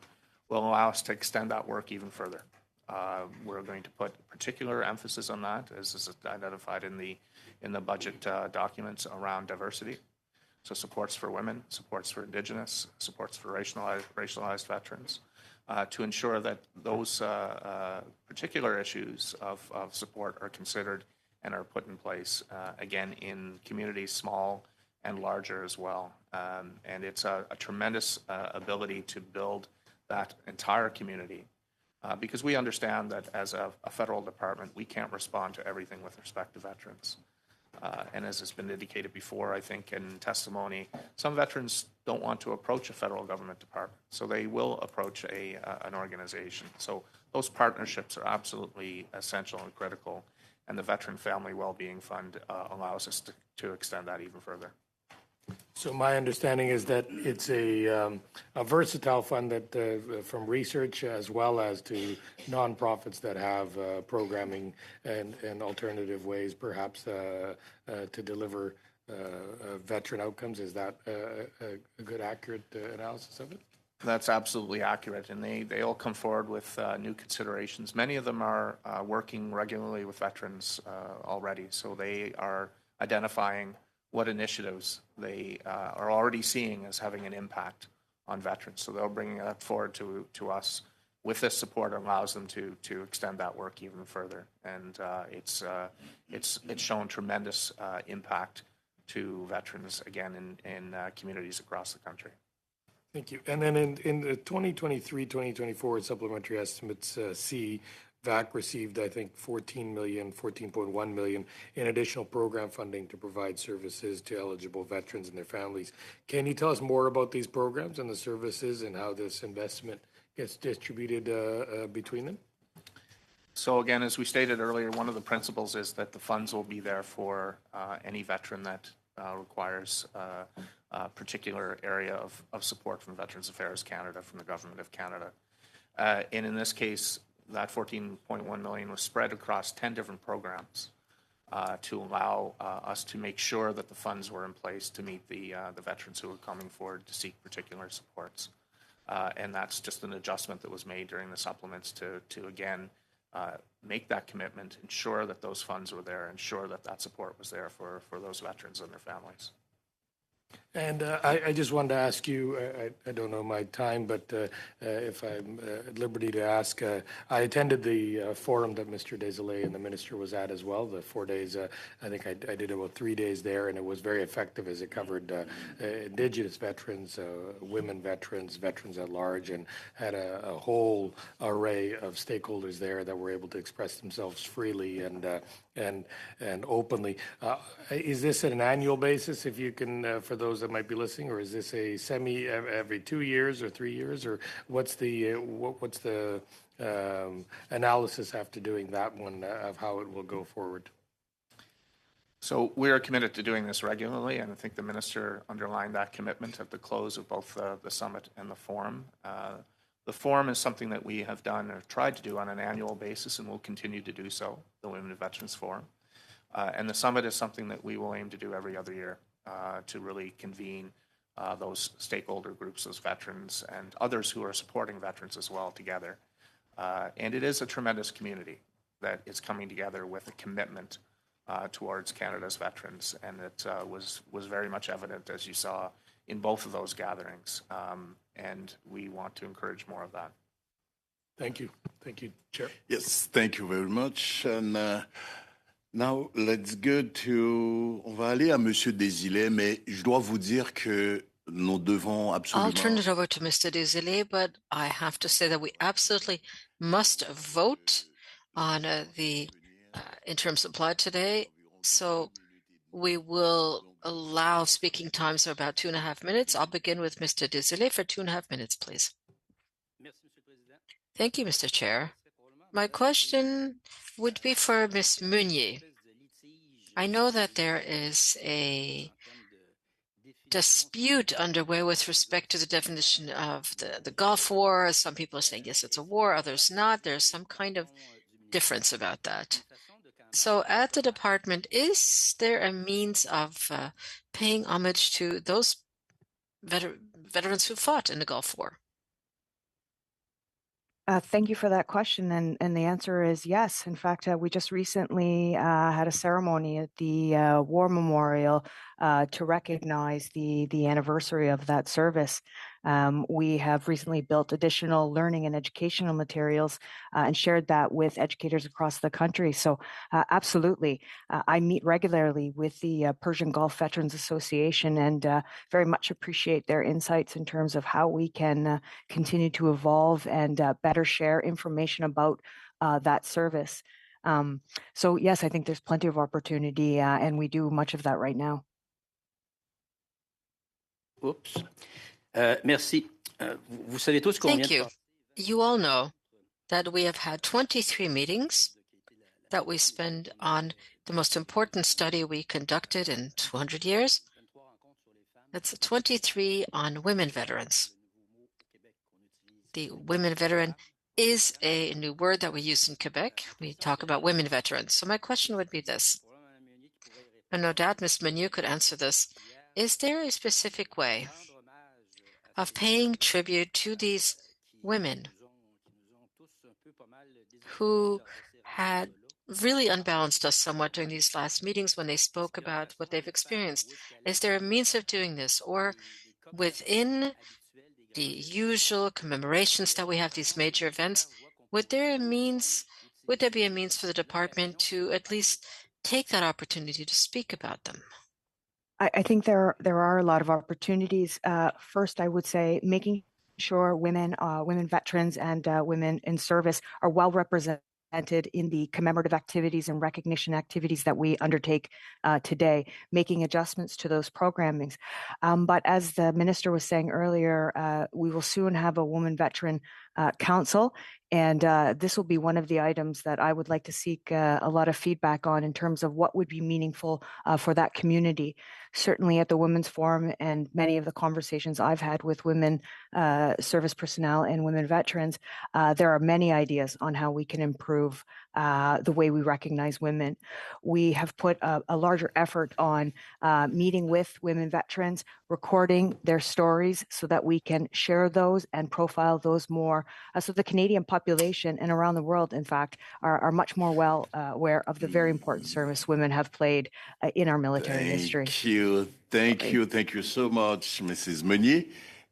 will allow us to extend that work even further. We're going to put particular emphasis on that, as is identified in the budget documents around diversity. So supports for women, supports for Indigenous, supports for racialized veterans, to ensure that those particular issues of support are considered and are put in place, again, in communities small and larger as well. And it's a tremendous ability to build that entire community, because we understand that as a federal department, we can't respond to everything with respect to veterans. And as has been indicated before, I think in testimony, some veterans don't want to approach a federal government department, so they will approach an organization. So those partnerships are absolutely essential and critical, and the Veteran Family Wellbeing Fund allows us to extend that even further. So my understanding is that it's a versatile fund that from research as well as to nonprofits that have programming and alternative ways perhaps to deliver veteran outcomes. Is that a good, accurate analysis of it? That's absolutely accurate, and they all come forward with new considerations. Many of them are working regularly with veterans already, so they are identifying what initiatives they are already seeing as having an impact on veterans. So they'll bring that forward to us. With this support, it allows them to extend that work even further, and it's shown tremendous impact to veterans, again, in communities across the country. Thank you. And then in the 2023-2024 supplementary estimates, VAC received, I think, $14.1 million in additional program funding to provide services to eligible veterans and their families. Can you tell us more about these programs and the services and how this investment gets distributed between them? So again, as we stated earlier, one of the principles is that the funds will be there for any veteran that requires a particular area of support from Veterans Affairs Canada, from the Government of Canada. And in this case, that $14.1 million was spread across 10 different programs to allow us to make sure that the funds were in place to meet the veterans who were coming forward to seek particular supports. And that's just an adjustment that was made during the supplements to again, make that commitment, ensure that those funds were there, ensure that that support was there for those veterans and their families. And I just wanted to ask you, I don't know my time, but if I'm at liberty to ask, I attended the forum that Mr. Desilets and the minister was at as well, the 4 days. I think I did about 3 days there, and it was very effective as it covered Indigenous veterans, women veterans, veterans at large, and had a whole array of stakeholders there that were able to express themselves freely and openly. Is this at an annual basis, if you can, for those that might be listening, or is this a every 2 years or 3 years, or what's the analysis after doing that one of how it will go forward? So we are committed to doing this regularly, and I think the minister underlined that commitment at the close of both the summit and the forum. The forum is something that we have done or tried to do on an annual basis, and will continue to do so, the Women and Veterans Forum. And the summit is something that we will aim to do every other year to really convene those stakeholder groups, those veterans, and others who are supporting veterans as well together. And it is a tremendous community that is coming together with a commitment towards Canada's veterans, and it was very much evident, as you saw, in both of those gatherings, and we want to encourage more of that. Thank you. Thank you, Chair. Yes, thank you very much. And now let's go to... On va aller à Monsieur Desilets, mais je dois vous dire que nous devons absolument... I'll turn it over to Mr. Desilets, but I have to say that we absolutely must vote on the interim supply today. So we will allow speaking times of about 2.5 minutes. I'll begin with Mr. Desilets for 2.5 minutes, please. Thank you, Mr. Chair. My question would be for Ms. Meunier. I know that there is a dispute underway with respect to the definition of the Gulf War. Some people are saying, yes, it's a war, others not. There's some kind of difference about that. So at the department, is there a means of paying homage to those veterans who fought in the Gulf War? Thank you for that question, and the answer is yes. In fact, we just recently had a ceremony at the War Memorial to recognize the anniversary of that service. We have recently built additional learning and educational materials and shared that with educators across the country. So absolutely, I meet regularly with the Persian Gulf Veterans Association and very much appreciate their insights in terms of how we can continue to evolve and better share information about that service. So yes, I think there's plenty of opportunity and we do much of that right now. Oops. Merci. Vous savez tous qu'on Thank you. You all know that we have had 23 meetings that we spend on the most important study we conducted in 200 years. That's 23 on women veterans. The women veteran is a new word that we use in Quebec. We talk about women veterans. So my question would be this, and no doubt Ms. Meunier could answer this. Is there a specific way of paying tribute to these women who had really unbalanced us somewhat during these last meetings when they spoke about what they've experienced? Is there a means of doing this, or within the usual commemorations that we have, these major events, would there be a means for the department to at least take that opportunity to speak about them? I think there are a lot of opportunities. First, I would say making sure women veterans and women in service are well represented in the commemorative activities and recognition activities that we undertake today, making adjustments to those programmings. But as the minister was saying earlier, we will soon have a woman veteran council, and this will be one of the items that I would like to seek a lot of feedback on in terms of what would be meaningful for that community. Certainly at the Women's Forum and many of the conversations I've had with women service personnel and women veterans, there are many ideas on how we can improve the way we recognize women. We have put a larger effort on meeting with women veterans, recording their stories so that we can share those and profile those more. So the Canadian population and around the world, in fact, are much more well aware of the very important service women have played in our military history. Thank you so much, Mrs. Meunier.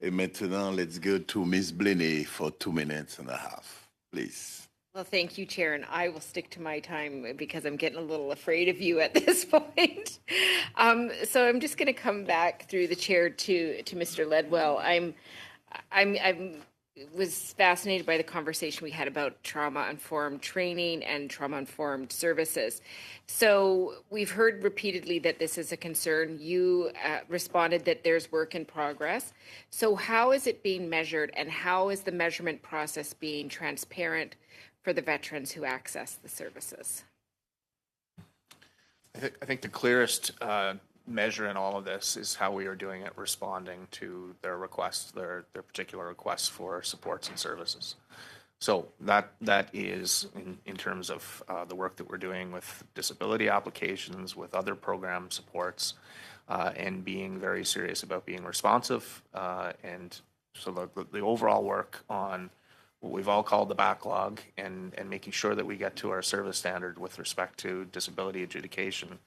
Et maintenant, let's go to Ms. Blenay for 2.5 minutes, please. Well, thank you, Chair, and I will stick to my time because I'm getting a little afraid of you at this point. So I'm just going to come back through the chair to Mr. Ledwell. I was fascinated by the conversation we had about trauma-informed training and trauma-informed services. So we've heard repeatedly that this is a concern. You responded that there's work in progress. So how is it being measured, and how is the measurement process being transparent for the veterans who access the services? I think the clearest measure in all of this is how we are doing it, responding to their requests, their particular requests for supports and services. So that is in terms of the work that we're doing with disability applications, with other program supports, and being very serious about being responsive. And so the overall work on what we've all called the backlog and making sure that we get to our service standard with respect to disability adjudication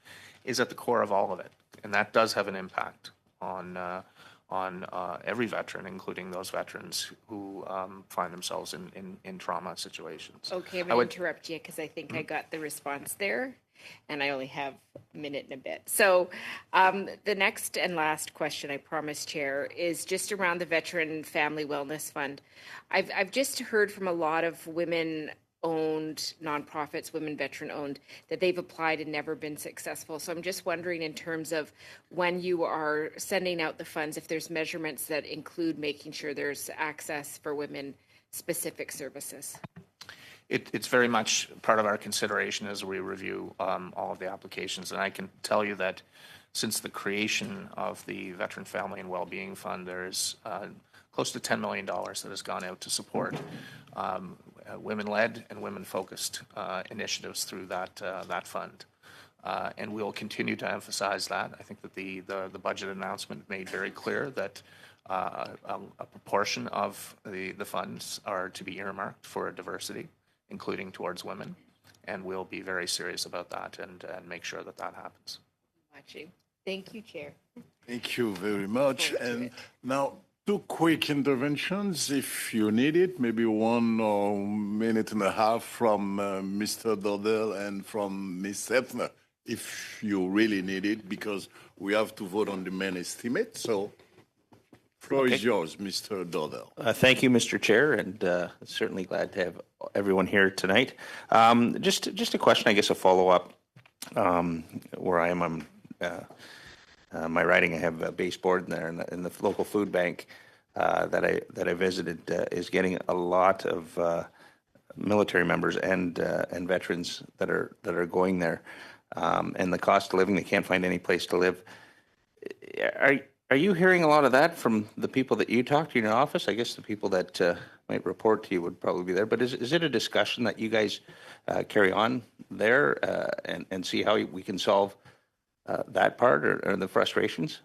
is at the core of all of it. And that does have an impact on every veteran, including those veterans who find themselves in trauma situations. Okay, I'm going to interrupt you because I think I got the response there, and I only have a minute and a bit. So the next and last question, I promise, Chair, is just around the Veteran Family Wellness Fund. I've just heard from a lot of women-owned nonprofits, women veteran-owned, that they've applied and never been successful. So I'm just wondering, in terms of when you are sending out the funds, if there's measurements that include making sure there's access for women-specific services. It's very much part of our consideration as we review all of the applications. And I can tell you that since the creation of the Veteran Family and Wellbeing Fund, there's close to $10 million that has gone out to support women-led and women-focused initiatives through that fund. And we'll continue to emphasize that. I think that the budget announcement made very clear that a proportion of the funds are to be earmarked for diversity, including towards women. And we'll be very serious about that and make sure that that happens. Thank you, Chair. Thank you very much. And now, 2 quick interventions, if you need it, maybe 1.5 minutes from Mr. Dordel and from Ms. Hefner, if you really need it, because we have to vote on the main estimate. So, floor is yours, Mr. Dordel. Thank you, Mr. Chair, and certainly glad to have everyone here tonight. Just a question, I guess, a follow-up. Where I am, my riding, I have a base board in there, and the local food bank that I visited is getting a lot of military members and veterans that are going there, and the cost of living, they can't find any place to live. Are you hearing a lot of that from the people that you talk to in your office? I guess the people that might report to you would probably be there. But is it a discussion that you guys carry on there and see how we can solve that part or the frustrations?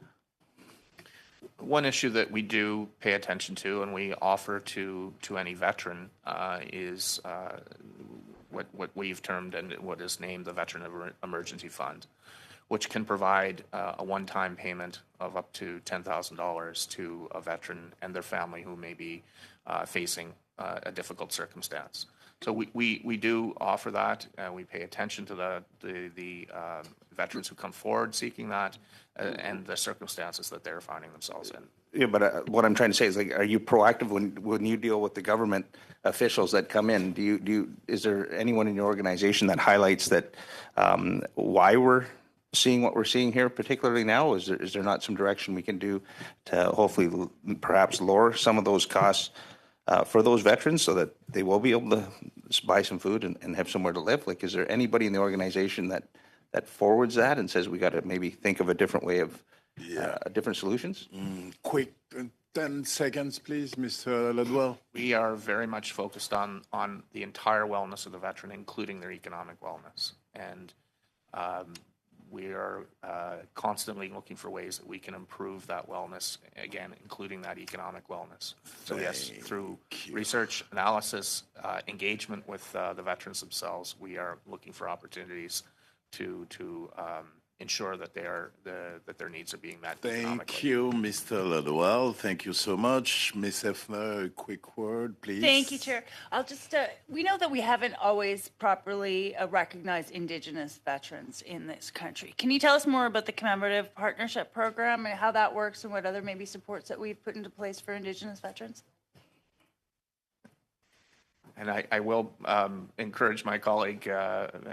One issue that we do pay attention to and we offer to any veteran is what we've termed and what is named the Veteran Emergency Fund, which can provide a one-time payment of up to $10,000 to a veteran and their family who may be facing a difficult circumstance. So we do offer that. We pay attention to the veterans who come forward seeking that and the circumstances that they're finding themselves in. Yeah, but what I'm trying to say is, like, are you proactive when you deal with the government officials that come in? Is there anyone in your organization that highlights that why we're seeing what we're seeing here, particularly now? Is there not some direction we can do to hopefully perhaps lower some of those costs for those veterans so that they will be able to buy some food and have somewhere to live? Like, is there anybody in the organization that forwards that and says we got to maybe think of a different way of different solutions? Quick, 10 seconds, please, Mr. Ledwell. We are very much focused on the entire wellness of the veteran, including their economic wellness. And we are constantly looking for ways that we can improve that wellness, again, including that economic wellness. So yes, through research, analysis, engagement with the veterans themselves, we are looking for opportunities to ensure that that their needs are being met. Thank you, Mr. Ledwell. Thank you so much. Ms. Hefner, a quick word, please. Thank you, Chair. I'll just, we know that we haven't always properly recognized Indigenous veterans in this country. Can you tell us more about the Commemorative Partnership Program and how that works and what other maybe supports that we've put into place for Indigenous veterans? And I will encourage my colleague,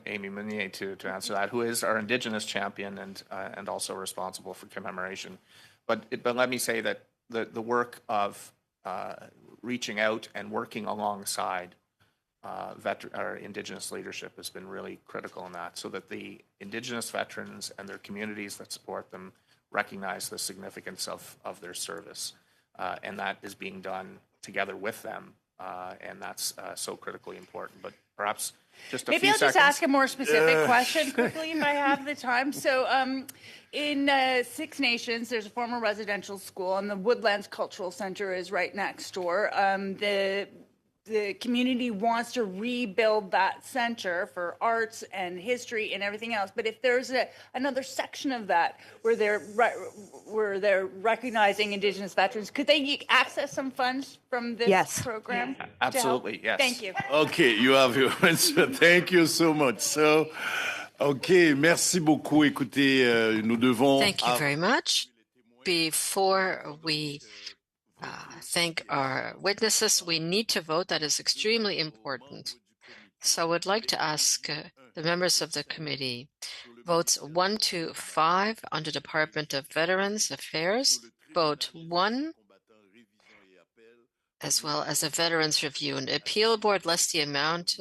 Amy Meunier, to answer that, who is our Indigenous champion and also responsible for commemoration. But let me say that the work of reaching out and working alongside our Indigenous leadership has been really critical in that, so that the Indigenous veterans and their communities that support them recognize the significance of their service. And that is being done together with them. And that's so critically important. But perhaps just a few seconds. Maybe I'll just ask a more specific question quickly if I have the time. So in Six Nations, there's a former residential school, and the Woodlands Cultural Center is right next door. The community wants to rebuild that center for arts and history and everything else. But if there's another section of that where they're recognizing Indigenous veterans, could they access some funds from this program? Yeah, absolutely, yes. Thank you. Okay, you have your answer. Thank you so much. So, okay, merci beaucoup. Écoutez, nous devons... Thank you very much. Before we thank our witnesses, we need to vote. That is extremely important. So I would like to ask the members of the committee, votes 1 to 5 on the Department of Veterans Affairs, vote 1, as well as a Veterans Review and Appeal Board, less the amount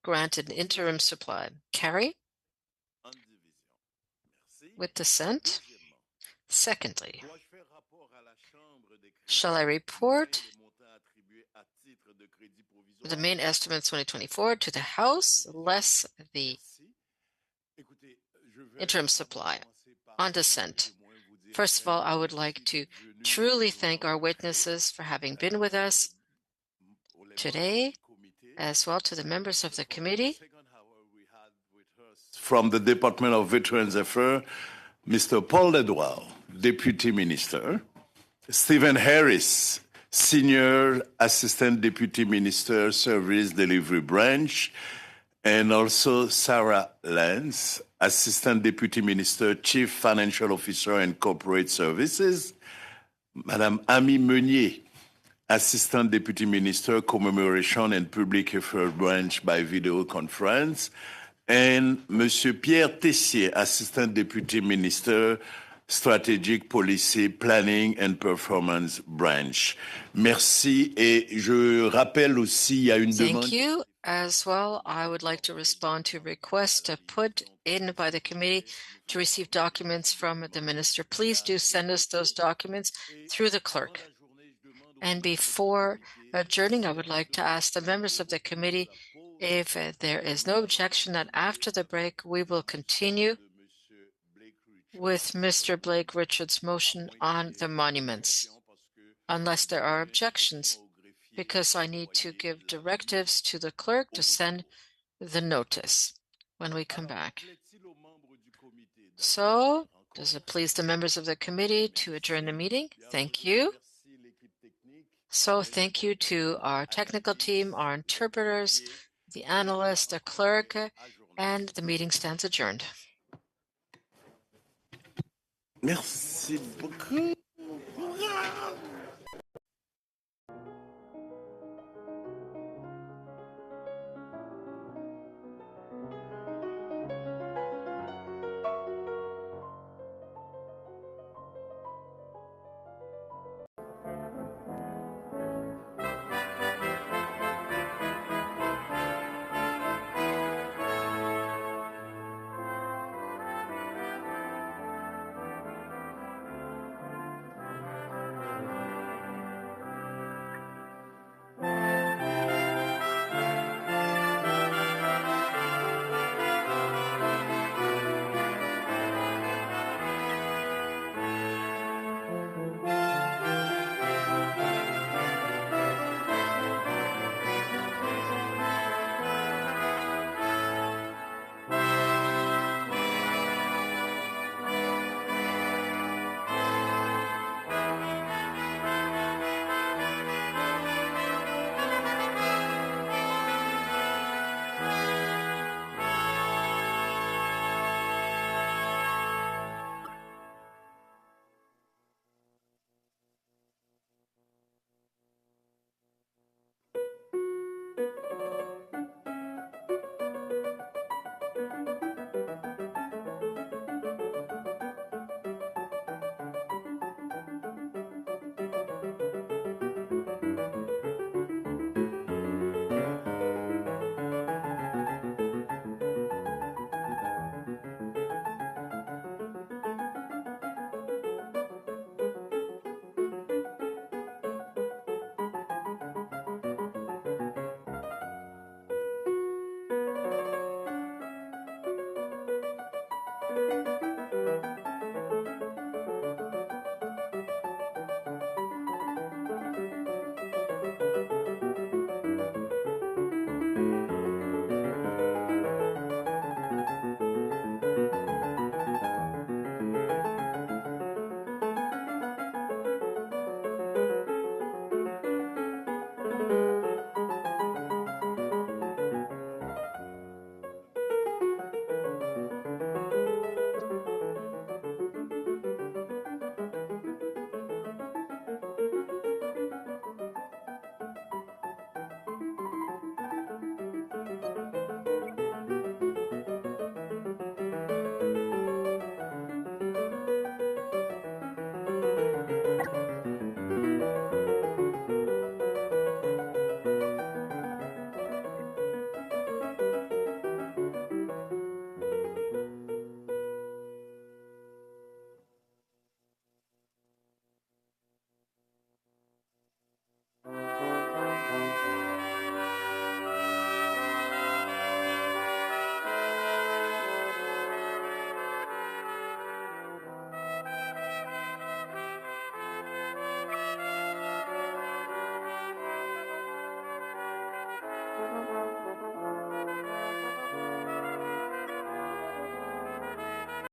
granted interim supply. Carry? With dissent? Secondly, shall I report the main estimates 2024 to the House, less the interim supply? On dissent. First of all, I would like to truly thank our witnesses for having been with us today, as well to the members of the committee. From the Department of Veterans Affairs, Mr. Paul Ledwell, Deputy Minister, Stephen Harris, Senior Assistant Deputy Minister, Service Delivery Branch, and also Sarah Lance, Assistant Deputy Minister, Chief Financial Officer and Corporate Services, Madame Amy Meunier, Assistant Deputy Minister, Commemoration and Public Affairs Branch by video conference, and Monsieur Pierre Tessier, Assistant Deputy Minister, Strategic Policy Planning and Performance Branch. Merci. Et je rappelle aussi, il y a une demande. Thank you. As well, I would like to respond to a request put in by the committee to receive documents from the minister. Please do send us those documents through the clerk. And before adjourning, I would like to ask the members of the committee if there is no objection that after the break, we will continue with Mr. Blake Richards' motion on the monuments, unless there are objections, because I need to give directives to the clerk to send the notice when we come back. So, does it please the members of the committee to adjourn the meeting? Thank you. So, thank you to our technical team, our interpreters, the analyst, the clerk, and the meeting stands adjourned. Merci beaucoup.